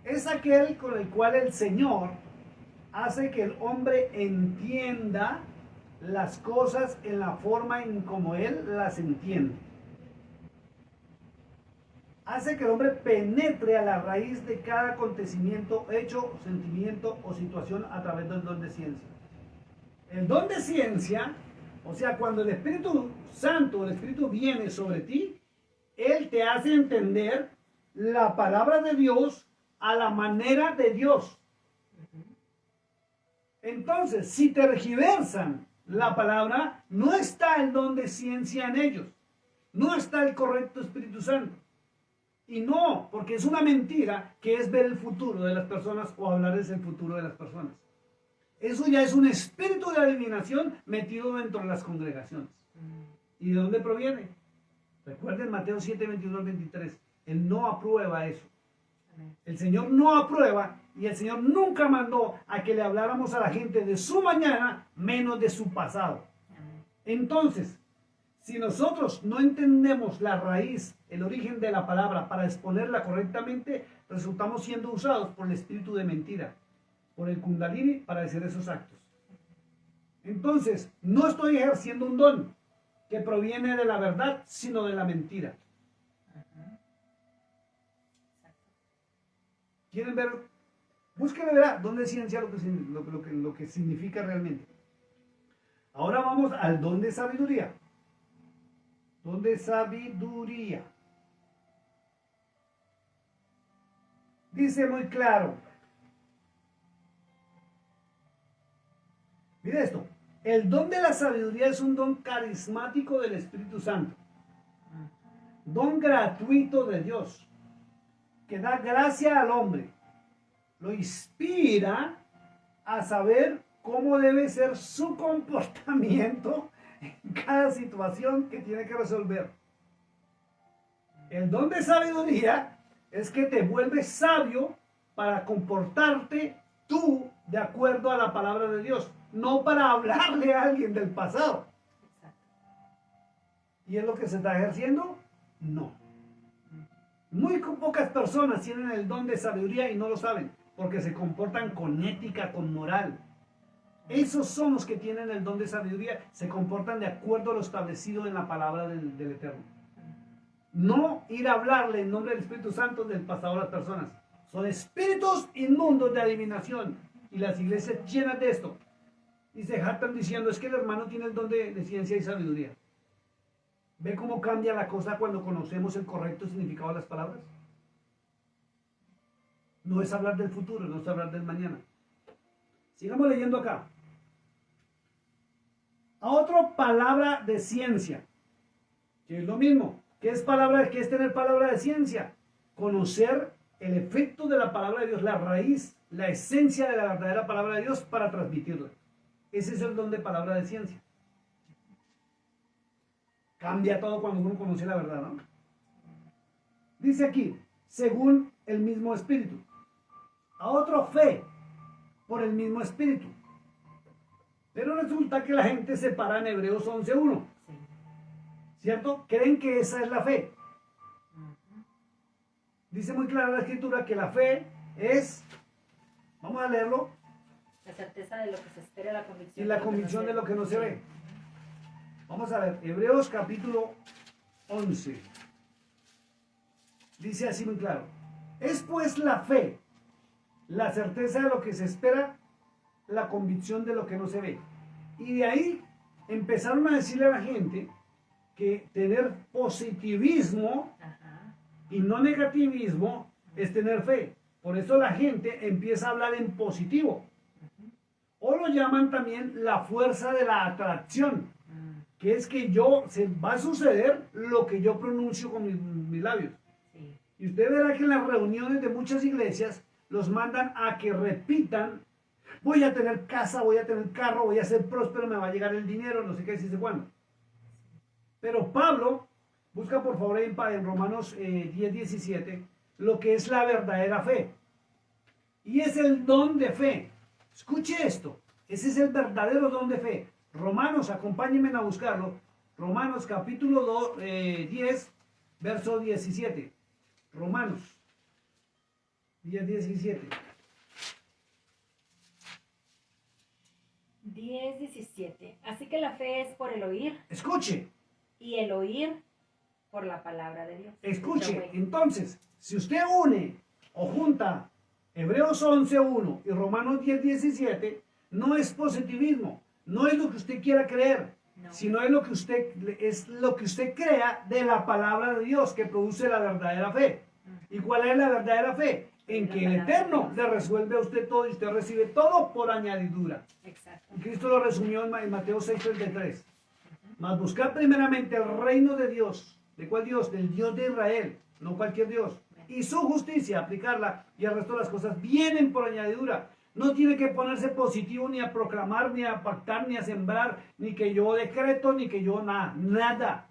es aquel con el cual el Señor hace que el hombre entienda las cosas en la forma en como Él las entiende. Hace que el hombre penetre a la raíz de cada acontecimiento, hecho, sentimiento o situación a través del don de ciencia. El don de ciencia, o sea, cuando el Espíritu Santo, el Espíritu viene sobre ti, Él te hace entender la palabra de Dios a la manera de Dios. Entonces, si tergiversan la palabra, no está el don de ciencia en ellos. No está el correcto Espíritu Santo. Y no, porque es una mentira que es ver el futuro de las personas o hablarles el futuro de las personas. Eso ya es un espíritu de adivinación metido dentro de las congregaciones. ¿Y de dónde proviene? Recuerden Mateo 7, 21 al 23. Él no aprueba eso. El Señor no aprueba y el Señor nunca mandó a que le habláramos a la gente de su mañana menos de su pasado. Entonces, si nosotros no entendemos la raíz, el origen de la palabra para exponerla correctamente, resultamos siendo usados por el espíritu de mentira, por el Kundalini para hacer esos actos. Entonces, no estoy ejerciendo un don que proviene de la verdad, sino de la mentira. ¿Quieren ver? Búsquenle, verá, dónde es ciencia lo que significa realmente. Ahora vamos al don de sabiduría. Don de sabiduría. Dice muy claro. Mire esto. El don de la sabiduría es un don carismático del Espíritu Santo. Don gratuito de Dios. Que da gracia al hombre. Lo inspira a saber cómo debe ser su comportamiento en cada situación que tiene que resolver. El don de sabiduría es que te vuelves sabio para comportarte tú de acuerdo a la palabra de Dios, no para hablarle a alguien del pasado. ¿Y es lo que se está ejerciendo? No. Muy pocas personas tienen el don de sabiduría y no lo saben, porque se comportan con ética, con moral. Esos son los que tienen el don de sabiduría, se comportan de acuerdo a lo establecido en la palabra del Eterno. No ir a hablarle en nombre del Espíritu Santo del pasado a las personas. Son espíritus inmundos de adivinación. Y las iglesias llenas de esto. Y se jactan diciendo, es que el hermano tiene el don de ciencia y sabiduría. ¿Ve cómo cambia la cosa cuando conocemos el correcto significado de las palabras? No es hablar del futuro, no es hablar del mañana. Sigamos leyendo acá. A otra palabra de ciencia, que es lo mismo. ¿Qué es tener palabra de ciencia? Conocer el efecto de la palabra de Dios, la raíz, la esencia de la verdadera palabra de Dios para transmitirla. Ese es el don de palabra de ciencia. Cambia todo cuando uno conoce la verdad, ¿no? Dice aquí, según el mismo espíritu. A otro fe, por el mismo espíritu. Pero resulta que la gente se para en Hebreos 11:1. ¿Cierto? Creen que esa es la fe. Dice muy clara la escritura que la fe es, vamos a leerlo, la certeza de lo que se espera, la convicción. Y la convicción de lo que no se ve. Vamos a ver, Hebreos capítulo 11. Dice así muy claro. Es pues la fe, la certeza de lo que se espera, la convicción de lo que no se ve. Y de ahí empezaron a decirle a la gente que tener positivismo Ajá. y no negativismo es tener fe. Por eso la gente empieza a hablar en positivo. O lo llaman también la fuerza de la atracción, que es que se va a suceder lo que yo pronuncio con mis labios. Sí. Y usted verá que en las reuniones de muchas iglesias los mandan a que repitan: voy a tener casa, voy a tener carro, voy a ser próspero, me va a llegar el dinero, no sé qué, dice cuándo. Pero Pablo busca por favor en Romanos 10:17 lo que es la verdadera fe. Y es el don de fe. Escuche esto, ese es el verdadero don de fe. Romanos, acompáñenme a buscarlo. Romanos capítulo 10, verso 17. Romanos 10:17. 10:17. Así que la fe es por el oír Escuche, y el oír por la palabra de Dios. escuche. Entonces, si usted une o junta Hebreos 11:1 y Romanos 10:17, no es positivismo, no es lo que usted quiera creer, No. sino es lo que usted crea de la palabra de Dios que produce la verdadera fe. ¿Y cuál es la verdadera fe? En que el Eterno le resuelve a usted todo y usted recibe todo por añadidura. Exacto. Y Cristo lo resumió en Mateo 6:33. Mas buscar primeramente el reino de Dios. ¿De cuál Dios? Del Dios de Israel, no cualquier Dios. Y su justicia, aplicarla, y el resto de las cosas vienen por añadidura. No tiene que ponerse positivo ni a proclamar, ni a pactar, ni a sembrar, ni que yo decreto, ni que yo nada.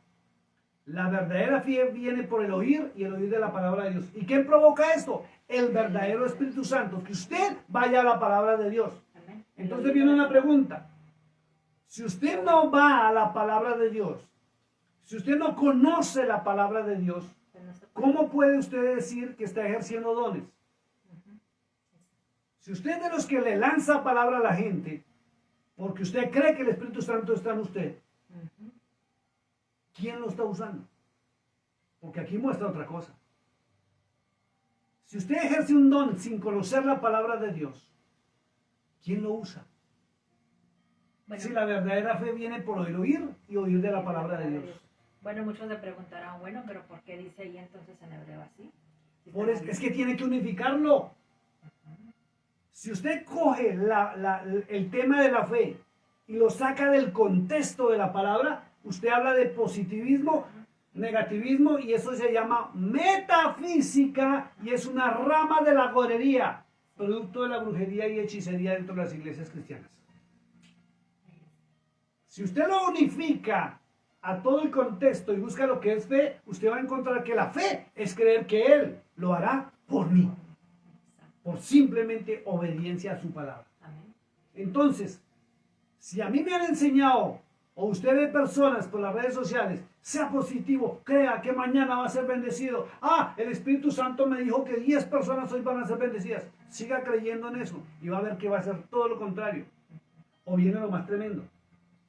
La verdadera fe viene por el oír y el oír de la palabra de Dios. ¿Y quién provoca esto? El verdadero Espíritu Santo. Que usted vaya a la palabra de Dios. Amén. Entonces viene una pregunta. Si usted no va a la palabra de Dios, si usted no conoce la palabra de Dios, ¿cómo puede usted decir que está ejerciendo dones? Si usted es de los que le lanza palabra a la gente, porque usted cree que el Espíritu Santo está en usted, ¿quién lo está usando? Porque aquí muestra otra cosa. Si usted ejerce un don sin conocer la palabra de Dios, ¿quién lo usa? Bueno, Si la verdadera fe viene por oír y oír de la palabra de Dios. Bueno, muchos le preguntarán, bueno, pero ¿por qué dice ahí entonces en hebreo así? Es que tiene que unificarlo. Si usted coge el tema de la fe y lo saca del contexto de la palabra, usted habla de positivismo, negativismo, y eso se llama metafísica y es una rama de la gorería, producto de la brujería y hechicería dentro de las iglesias cristianas. Si usted lo unifica a todo el contexto y busca lo que es fe, usted va a encontrar que la fe es creer que Él lo hará por mí, por simplemente obediencia a su palabra. Amén. Entonces, si a mí me han enseñado, o usted ve personas por las redes sociales, sea positivo, crea que mañana va a ser bendecido. El Espíritu Santo me dijo que 10 personas hoy van a ser bendecidas. Siga creyendo en eso y va a ver que va a ser todo lo contrario. O viene lo más tremendo,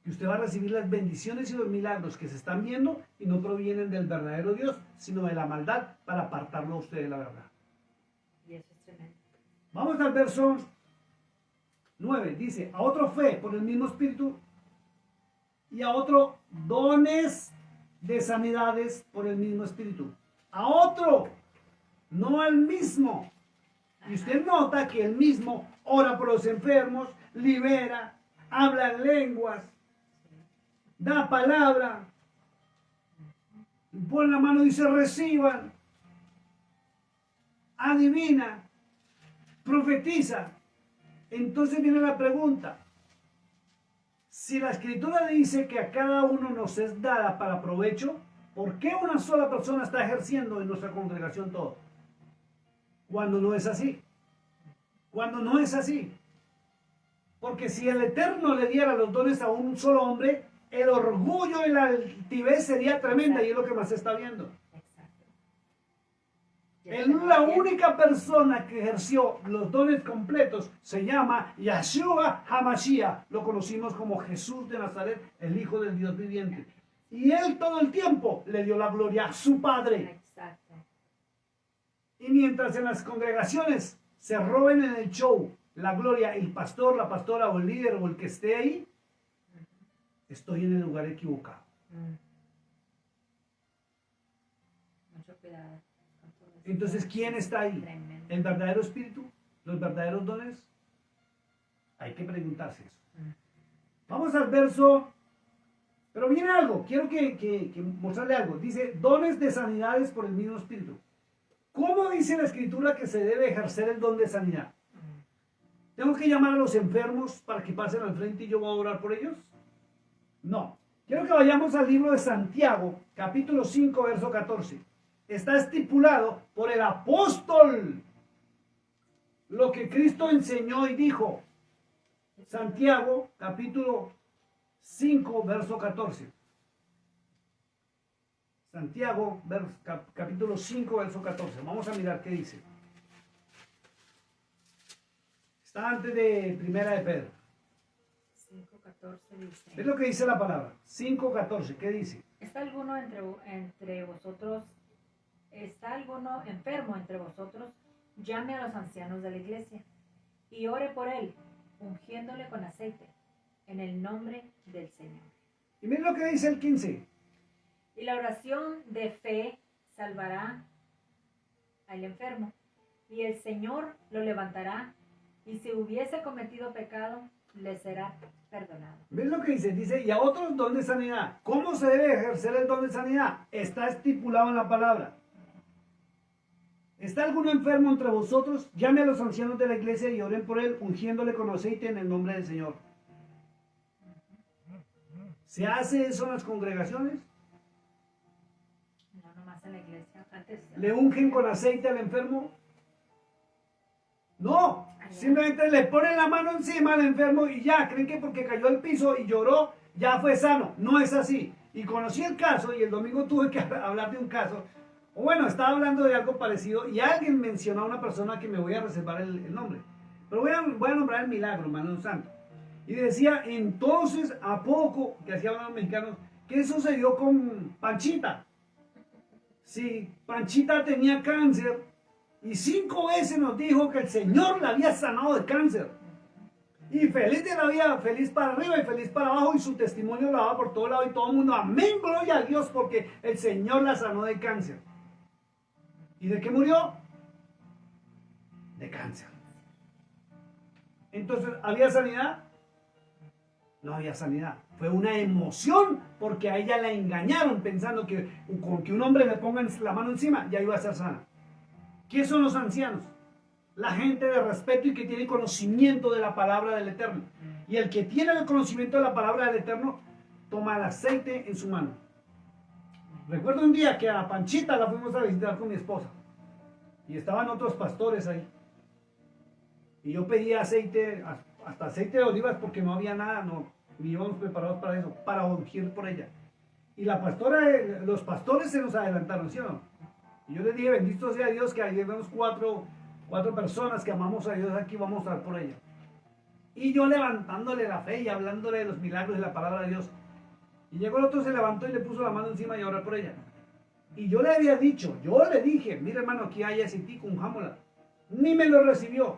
que usted va a recibir las bendiciones y los milagros que se están viendo y no provienen del verdadero Dios, sino de la maldad para apartarlo a usted de la verdad. Y eso es tremendo. Vamos al verso 9. Dice, a otro fe por el mismo Espíritu y a otro dones de sanidades por el mismo Espíritu. A otro, no al mismo. Y usted nota que el mismo ora por los enfermos, libera, habla en lenguas, da palabra, pone la mano y dice reciban, adivina, profetiza. Entonces viene la pregunta: si la Escritura dice que a cada uno nos es dada para provecho, ¿por qué una sola persona está ejerciendo en nuestra congregación todo? Cuando no es así. Cuando no es así. Porque si el Eterno le diera los dones a un solo hombre, el orgullo y la altivez sería tremenda. Y es lo que más se está viendo. Exacto. La única persona que ejerció los dones completos se llama Yahshua HaMashiach. Lo conocimos como Jesús de Nazaret, el Hijo del Dios viviente. Y él todo el tiempo le dio la gloria a su Padre. Exacto. Y mientras en las congregaciones se roben en el show la gloria, el pastor, la pastora o el líder o el que esté ahí, estoy en el lugar equivocado. Mucho cuidado. con todo eso. Entonces, ¿quién está ahí? Tremendo. ¿El verdadero espíritu? ¿Los verdaderos dones? Hay que preguntarse eso. Vamos al verso, pero viene algo, quiero que mostrarle algo. Dice, dones de sanidades por el mismo espíritu. ¿Cómo dice la escritura que se debe ejercer el don de sanidad? ¿Tengo que llamar a los enfermos para que pasen al frente y yo voy a orar por ellos? No. Quiero que vayamos al libro de Santiago, capítulo 5, verso 14. Está estipulado por el apóstol lo que Cristo enseñó y dijo. Santiago, capítulo 5, verso 14. Santiago, capítulo 5, verso 14. Vamos a mirar qué dice. Está antes de Primera de Pedro. 5:14 dice. Es lo que dice la palabra. 5:14. ¿Qué dice? ¿Está alguno entre vosotros, está alguno enfermo entre vosotros? Llame a los ancianos de la iglesia y ore por él, ungiéndole con aceite, en el nombre del Señor. Y miren lo que dice el 15. Y la oración de fe salvará al enfermo, y el Señor lo levantará, y si hubiese cometido pecado, le será perdonado. ¿Ves lo que dice? Dice, y a otros don de sanidad. ¿Cómo se debe ejercer el don de sanidad? Está estipulado en la palabra. ¿Está alguno enfermo entre vosotros? Llame a los ancianos de la iglesia y oren por él, ungiéndole con aceite en el nombre del Señor. ¿Se hace eso en las congregaciones? No nomás en la iglesia. Antes, ¿Le ungen con aceite al enfermo? No, simplemente le ponen la mano encima al enfermo y ya, creen que porque cayó al piso y lloró, ya fue sano. No es así. Y conocí el caso y el domingo tuve que hablar de un caso. O bueno, estaba hablando de algo parecido y alguien mencionó a una persona que me voy a reservar el nombre. Pero voy a nombrar el milagro, Manuel Santo. Y decía, entonces, a poco, que hacían los mexicanos, ¿qué sucedió con Panchita? Sí, Panchita tenía cáncer y 5 veces nos dijo que el Señor la había sanado de cáncer. Y feliz de la vida, feliz para arriba y feliz para abajo, y su testimonio la daba por todo lado y todo el mundo, amén, gloria a Dios, porque el Señor la sanó de cáncer. ¿Y de qué murió? De cáncer. Entonces, ¿había sanidad? No había sanidad. Fue una emoción porque a ella la engañaron pensando que con que un hombre le ponga la mano encima ya iba a ser sana. ¿Qué son los ancianos? La gente de respeto y que tiene conocimiento de la palabra del Eterno. Y el que tiene el conocimiento de la palabra del Eterno toma el aceite en su mano. Recuerdo un día que a Panchita la fuimos a visitar con mi esposa y estaban otros pastores ahí. Y yo pedí aceite, hasta aceite de olivas porque no había nada, no íbamos preparados para eso, para ungir por ella. Y la pastora, los pastores se nos adelantaron, ¿sí o no? Y yo les dije, bendito sea Dios que ahí vemos cuatro personas que amamos a Dios aquí, vamos a orar por ella. Y yo levantándole la fe y hablándole de los milagros de la palabra de Dios. Y llegó el otro, se levantó y le puso la mano encima y a orar por ella. Y yo le había dicho, yo le dije, mira hermano, aquí hay aceitico, unjámosla. Ni me lo recibió.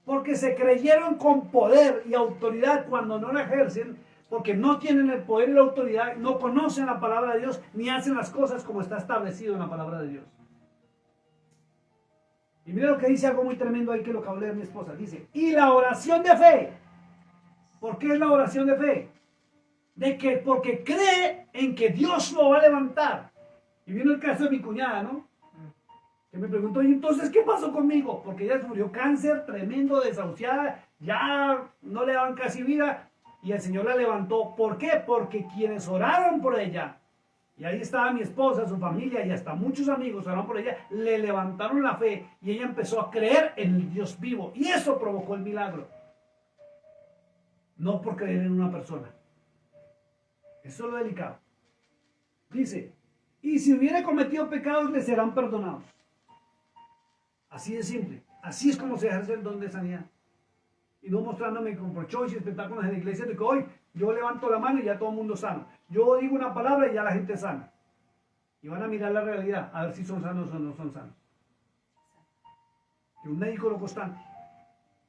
Porque se creyeron con poder y autoridad cuando no la ejercen, porque no tienen el poder y la autoridad, no conocen la palabra de Dios, ni hacen las cosas como está establecido en la palabra de Dios. Y mira lo que dice algo muy tremendo ahí que lo que hablé de mi esposa. Dice, y la oración de fe. ¿Por qué es la oración de fe? Porque cree en que Dios lo va a levantar. Y vino el caso de mi cuñada, ¿no? Que me preguntó, ¿y entonces qué pasó conmigo? Porque ella murió cáncer tremendo, desahuciada, ya no le daban casi vida, y el Señor la levantó. ¿Por qué? Porque quienes oraron por ella, y ahí estaba mi esposa, su familia, y hasta muchos amigos oraron por ella, le levantaron la fe, y ella empezó a creer en el Dios vivo, y eso provocó el milagro. No por creer en una persona. Eso es lo delicado. Dice, y si hubiera cometido pecados, le serán perdonados. Así de simple. Así es como se ejerce el don de sanidad. Y no mostrándome con shows y espectáculos en la iglesia de que hoy yo levanto la mano y ya todo el mundo sano. Yo digo una palabra y ya la gente sana. Y van a mirar la realidad, a ver si son sanos o no son sanos. que un médico lo constante.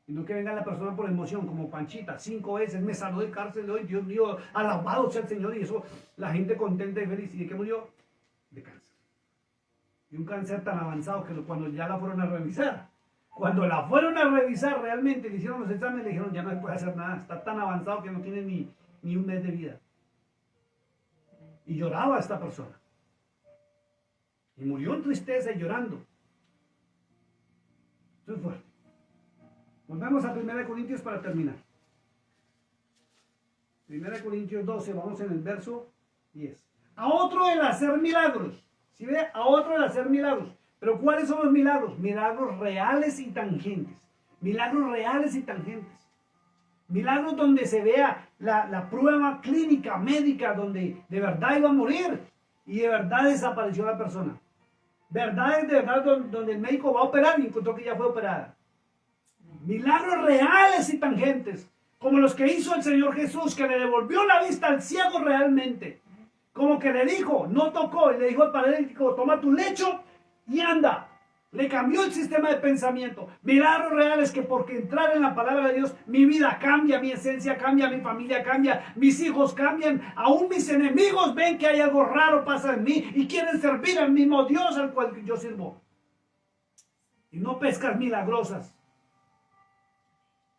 Y no que venga la persona por emoción, como Panchita, 5 veces me saló de cárcel hoy, Dios mío, alabado sea el Señor, y eso, la gente contenta y feliz. ¿Y de qué murió? De cáncer. Y un cáncer tan avanzado que cuando ya la fueron a revisar, realmente, le hicieron los exámenes, le dijeron, ya no se puede hacer nada, está tan avanzado que no tiene ni un mes de vida. Y lloraba esta persona. Y murió en tristeza y llorando. Esto es fuerte. Volvemos a 1 Corintios para terminar. 1 Corintios 12, vamos en el verso 10. A otro el hacer milagros. ¿Sí ve? A otro el hacer milagros. Pero ¿cuáles son los milagros? Milagros reales y tangentes. Milagros reales y tangentes. Milagros donde se vea la prueba clínica, médica, donde de verdad iba a morir y de verdad desapareció la persona. Verdades de verdad donde el médico va a operar y encontró que ya fue operada. Milagros reales y tangentes, como los que hizo el Señor Jesús, que le devolvió la vista al ciego realmente. Como que le dijo, no tocó, y le dijo al paralítico, toma tu lecho y anda. Le cambió el sistema de pensamiento. Milagros reales que porque entrar en la palabra de Dios, mi vida cambia, mi esencia cambia, mi familia cambia, mis hijos cambian, aún mis enemigos ven que hay algo raro pasa en mí y quieren servir al mismo Dios al cual yo sirvo. Y no pescas milagrosas.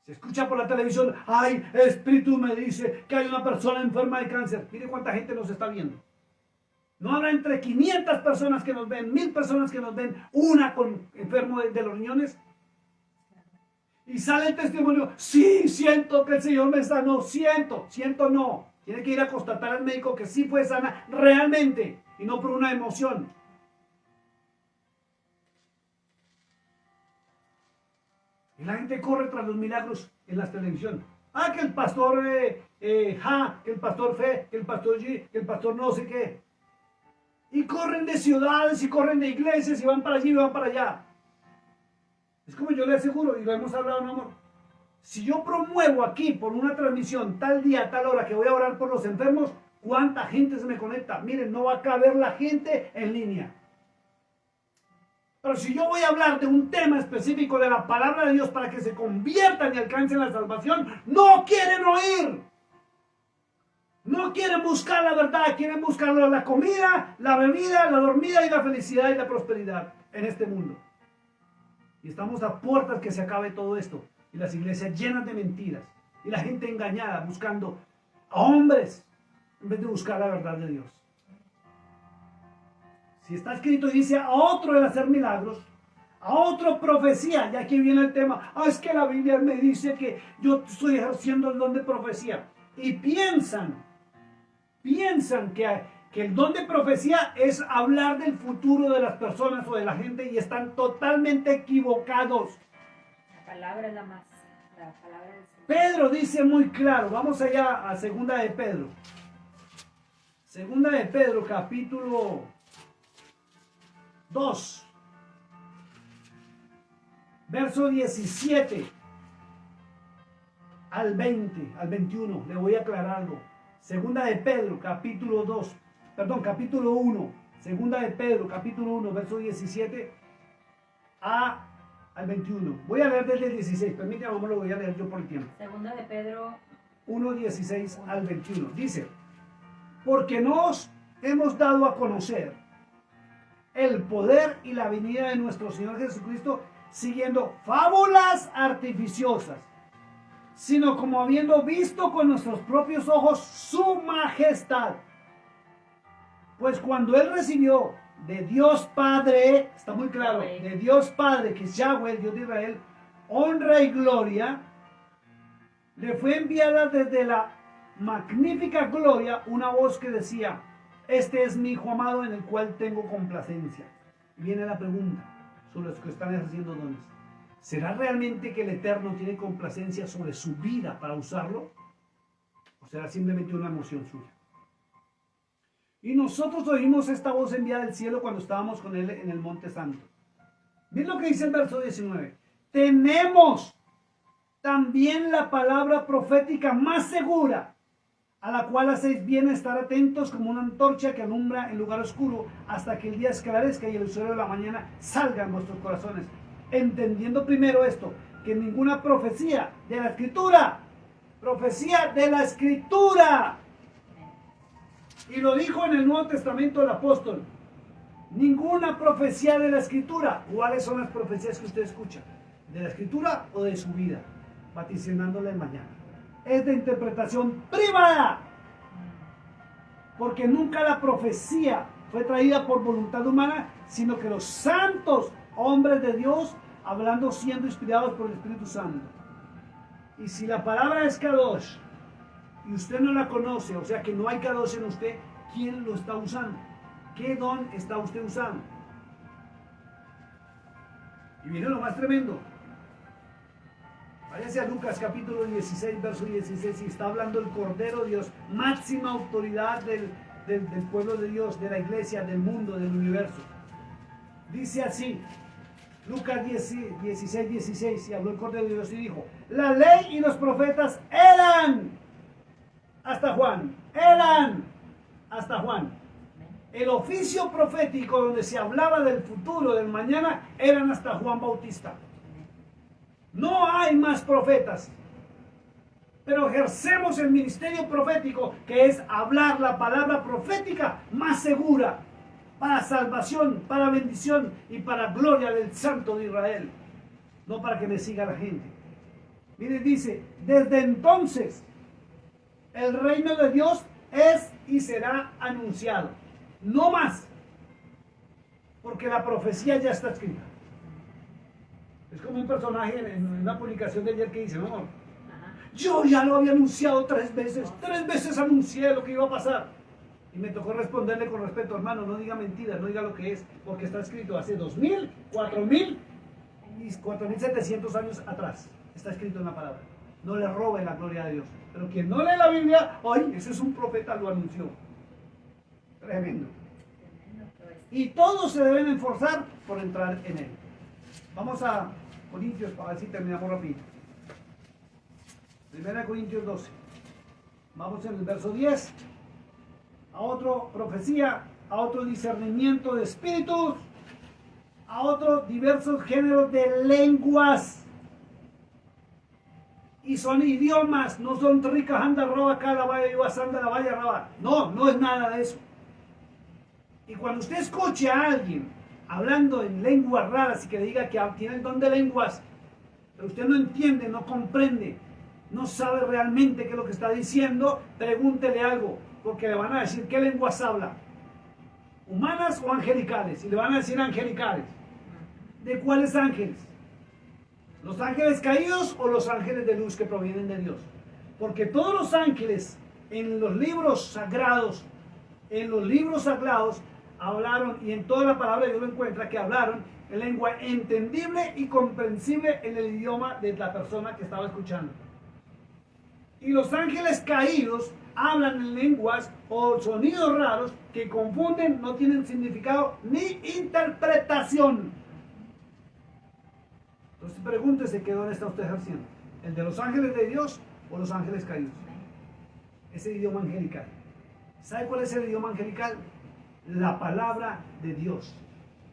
Se escucha por la televisión, ay, el Espíritu me dice que hay una persona enferma de cáncer. Mire cuánta gente nos está viendo. No habrá entre 500 personas que nos ven, 1000 personas que nos ven, una con enfermo de los riñones. Y sale el testimonio, sí, siento que el Señor me sanó, siento no. Tiene que ir a constatar al médico que sí fue sana realmente y no por una emoción. Y la gente corre tras los milagros en la televisión. Ah, que el pastor que el pastor Fe, que el pastor G, que el pastor no sé qué. Y corren de ciudades y corren de iglesias y van para allí y van para allá. Es como yo le aseguro, y lo hemos hablado, mi amor. Si yo promuevo aquí por una transmisión tal día, tal hora que voy a orar por los enfermos, ¿cuánta gente se me conecta? Miren, no va a caber la gente en línea. Pero si yo voy a hablar de un tema específico de la palabra de Dios para que se conviertan y alcancen la salvación, no quieren oír. No quieren buscar la verdad, quieren buscar la comida, la bebida, la dormida y la felicidad y la prosperidad en este mundo. Y estamos a puertas que se acabe todo esto. Y las iglesias llenas de mentiras. Y la gente engañada buscando a hombres en vez de buscar la verdad de Dios. Si está escrito y dice a otro el hacer milagros, a otro profecía, y aquí viene el tema, es que la Biblia me dice que yo estoy ejerciendo el don de profecía. Y piensan que el don de profecía es hablar del futuro de las personas o de la gente y están totalmente equivocados. La palabra es la palabra del Señor. Pedro dice muy claro, vamos allá a Segunda de Pedro. Segunda de Pedro, capítulo 2, verso 17 al 20, al 21. Le voy a aclarar algo. Segunda de Pedro, capítulo 1. Segunda de Pedro, capítulo 1, verso 17 al 21. Voy a leer desde el 16. Permítame, mamá, lo voy a leer yo por el tiempo. Segunda de Pedro 1, 16 al 21. Dice, porque nos hemos dado a conocer el poder y la venida de nuestro Señor Jesucristo siguiendo fábulas artificiosas, sino como habiendo visto con nuestros propios ojos su majestad. Pues cuando Él recibió de Dios Padre, está muy claro, de Dios Padre, que es Yahweh, el Dios de Israel, honra y gloria, le fue enviada desde la magnífica gloria una voz que decía, este es mi Hijo amado en el cual tengo complacencia. Y viene la pregunta sobre los que están ejerciendo dones. ¿Será realmente que el Eterno tiene complacencia sobre su vida para usarlo? ¿O será simplemente una emoción suya? Y nosotros oímos esta voz enviada del cielo cuando estábamos con Él en el Monte Santo. Miren lo que dice el verso 19. Tenemos también la palabra profética más segura, a la cual hacéis bien estar atentos como una antorcha que alumbra en lugar oscuro hasta que el día esclarezca y el lucero de la mañana salga en vuestros corazones. entendiendo primero esto, que ninguna profecía de la Escritura, y lo dijo en el Nuevo Testamento el apóstol, ninguna profecía de la Escritura. ¿Cuáles son las profecías que usted escucha? ¿De la Escritura o de su vida? Vaticinándole mañana. Es de interpretación privada. Porque nunca la profecía fue traída por voluntad humana, sino que los santos hombres de Dios, hablando siendo inspirados por el Espíritu Santo. Y si la palabra es Kadosh, y usted no la conoce, o sea que no hay Kadosh en usted, ¿quién lo está usando? ¿Qué don está usted usando? Y viene lo más tremendo. Váyase a Lucas capítulo 16, verso 16, y está hablando el Cordero de Dios, máxima autoridad del pueblo de Dios, de la iglesia, del mundo, del universo. Dice así, Lucas 16, 16, y habló el Cordero de Dios y dijo, la ley y los profetas eran hasta Juan. El oficio profético donde se hablaba del futuro, del mañana, eran hasta Juan Bautista. No hay más profetas, pero ejercemos el ministerio profético, que es hablar la palabra profética más segura, para salvación, para bendición y para gloria del Santo de Israel, no para que me siga la gente. Mire, dice, desde entonces el reino de Dios es y será anunciado, no más, porque la profecía ya está escrita. Es como un personaje en una publicación de ayer que dice, no, yo ya lo había anunciado 3 veces anuncié lo que iba a pasar. Y me tocó responderle con respeto, hermano, no diga mentiras, no diga lo que es, porque está escrito hace 2000, 4000 y 4700 años atrás. Está escrito en la palabra. No le robe la gloria a Dios. Pero quien no lee la Biblia, ¡ay! Ese es un profeta, lo anunció. Tremendo. Y todos se deben esforzar por entrar en él. Vamos a Corintios, para ver si terminamos rápido. 1 Corintios 12. Vamos en el verso 10. A otro profecía, a otro discernimiento de espíritus, a otros diversos géneros de lenguas. Y son idiomas, no son ricas, anda, roba, acá, la vaya, yo, anda, la vaya, roba. No, no es nada de eso. Y cuando usted escuche a alguien hablando en lenguas raras y que le diga que tiene el don de lenguas, pero usted no entiende, no comprende, no sabe realmente qué es lo que está diciendo, pregúntele algo, porque le van a decir qué lenguas habla, humanas o angelicales, y le van a decir angelicales. ¿De cuáles ángeles? ¿Los ángeles caídos o los ángeles de luz que provienen de Dios? Porque todos los ángeles en los libros sagrados, hablaron, y en toda la palabra Dios lo encuentra, que hablaron en lengua entendible y comprensible en el idioma de la persona que estaba escuchando. Y los ángeles caídos hablan en lenguas o sonidos raros que confunden, no tienen significado ni interpretación. Entonces pregúntese qué don está usted ejerciendo, el de los ángeles de Dios o los ángeles caídos. Ese idioma angelical. ¿Sabe cuál es el idioma angelical? La palabra de Dios.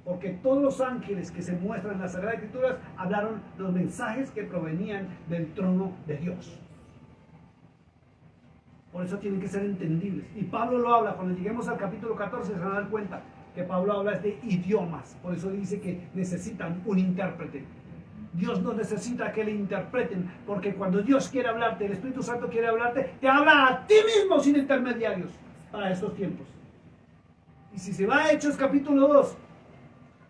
Porque todos los ángeles que se muestran en las Sagradas Escrituras hablaron los mensajes que provenían del trono de Dios. Por eso tienen que ser entendibles. Y Pablo lo habla, cuando lleguemos al capítulo 14 se van a dar cuenta que Pablo habla de idiomas. Por eso dice que necesitan un intérprete. Dios no necesita que le interpreten, porque cuando Dios quiere hablarte, el Espíritu Santo quiere hablarte, te habla a ti mismo sin intermediarios para estos tiempos. Y si se va a Hechos capítulo 2,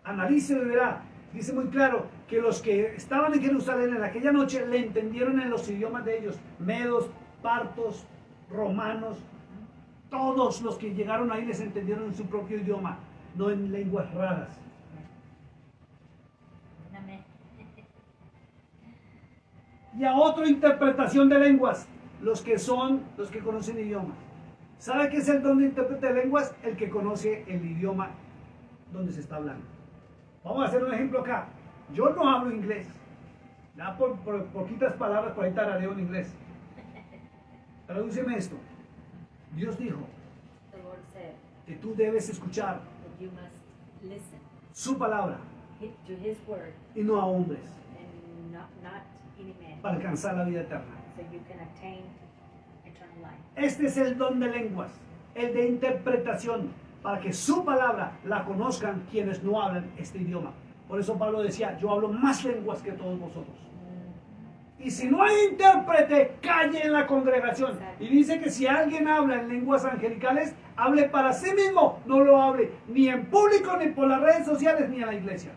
analícelo y verá, dice muy claro que los que estaban en Jerusalén en aquella noche le entendieron en los idiomas de ellos, medos, partos, romanos, todos los que llegaron ahí les entendieron en su propio idioma, no en lenguas raras. Y a otra interpretación de lenguas, los que conocen idiomas. ¿Sabe qué es el don de intérprete de lenguas? El que conoce el idioma donde se está hablando. Vamos a hacer un ejemplo acá. Yo no hablo inglés. Ya por poquitas palabras por ahí tarareo en inglés. Tradúceme esto. Dios dijo que tú debes escuchar su palabra to His word y no a hombres, and not any man, para alcanzar la vida eterna. so you can obtain eternal life. Este es el don de lenguas, el de interpretación, para que su palabra la conozcan quienes no hablan este idioma. Por eso Pablo decía, yo hablo más lenguas que todos vosotros. Y si no hay intérprete, calle en la congregación. Y dice que si alguien habla en lenguas angelicales, hable para sí mismo, no lo hable ni en público, ni por las redes sociales, ni en la iglesia.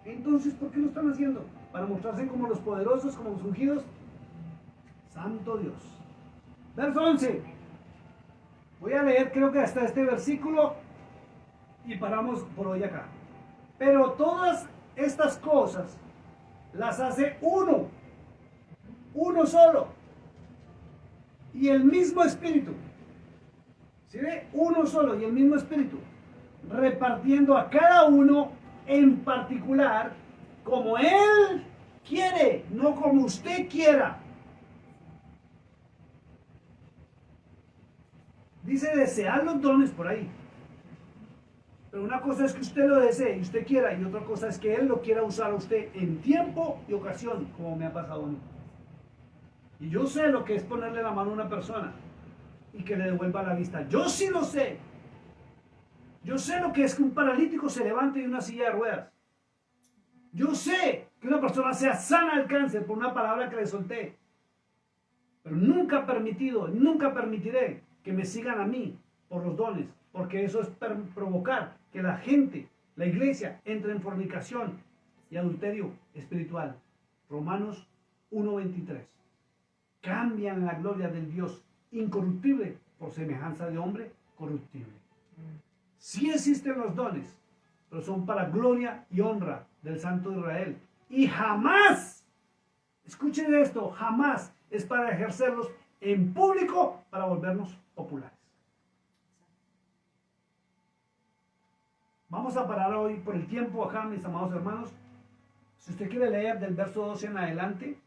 Entonces, ¿por qué lo están haciendo? Para mostrarse como los poderosos, como los ungidos. Santo Dios. Verso 11. Voy a leer, creo que hasta este versículo, y paramos por hoy acá. Pero todas estas cosas las hace uno solo, y el mismo Espíritu. ¿Sí ve? Uno solo y el mismo Espíritu, repartiendo a cada uno en particular como Él quiere, no como usted quiera. Dice desear los dones por ahí. Pero una cosa es que usted lo desee y usted quiera, y otra cosa es que Él lo quiera usar a usted en tiempo y ocasión, como me ha pasado a mí. Y yo sé lo que es ponerle la mano a una persona y que le devuelva la vista. Yo sí lo sé. Yo sé lo que es que un paralítico se levante de una silla de ruedas. Yo sé que una persona sea sana del cáncer por una palabra que le solté. Pero nunca he permitido, nunca permitiré que me sigan a mí por los dones, porque eso es provocar que la gente, la iglesia, entre en fornicación y adulterio espiritual. Romanos 1:23. Cambian la gloria del Dios incorruptible por semejanza de hombre corruptible. Sí existen los dones, pero son para gloria y honra del Santo de Israel. Y jamás, escuchen esto, jamás es para ejercerlos en público para volvernos populares. Vamos a parar hoy por el tiempo acá, mis amados hermanos. Si usted quiere leer del verso 12 en adelante,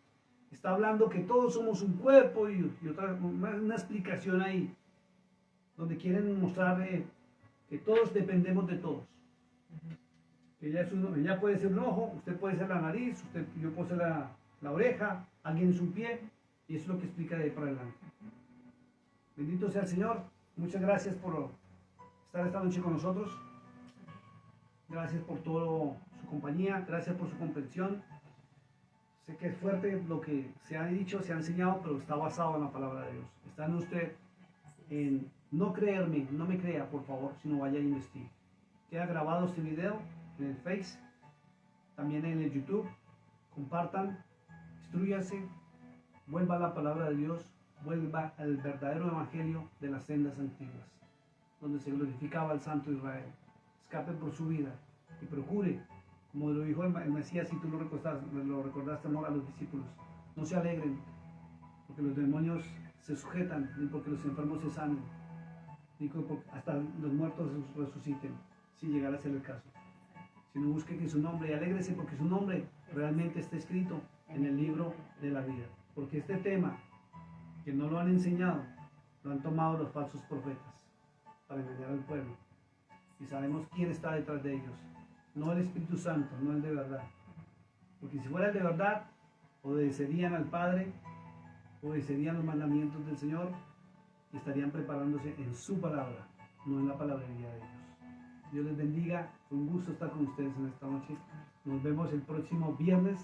está hablando que todos somos un cuerpo y una explicación ahí, donde quieren mostrar que todos dependemos de todos. Ella puede ser un ojo, usted puede ser la nariz, yo puedo ser la oreja, alguien es un pie, y eso es lo que explica de ahí para adelante. Bendito sea el Señor. Muchas gracias por estar esta noche con nosotros. Gracias por toda su compañía, gracias por su comprensión. Sé que es fuerte lo que se ha dicho, se ha enseñado, pero está basado en la palabra de Dios. Está en usted en no creerme, no me crea, por favor, sino vaya a investigar. Queda grabado este video en el Face, también en el YouTube. Compartan, instrúyanse, vuelva a la palabra de Dios, vuelva al verdadero evangelio de las sendas antiguas, donde se glorificaba al Santo Israel. Escape por su vida y procure, como lo dijo el Mesías, si tú lo recordaste, amor, a los discípulos, no se alegren porque los demonios se sujetan, ni porque los enfermos se sanen, ni porque hasta los muertos resuciten, si llegara a ser el caso. Sino busque que su nombre, y alégrese porque su nombre realmente está escrito en el libro de la vida. Porque este tema, que no lo han enseñado, lo han tomado los falsos profetas para engañar al pueblo. Y sabemos quién está detrás de ellos. No el Espíritu Santo, no el de verdad. Porque si fuera el de verdad, obedecerían al Padre, obedecerían los mandamientos del Señor y estarían preparándose en su palabra, no en la palabrería de ellos. Dios les bendiga. Fue un gusto estar con ustedes en esta noche. Nos vemos el próximo viernes,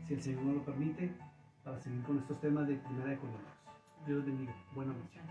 si el Señor nos lo permite, para seguir con estos temas de 1 Corintios. Dios les bendiga. Buenas noches.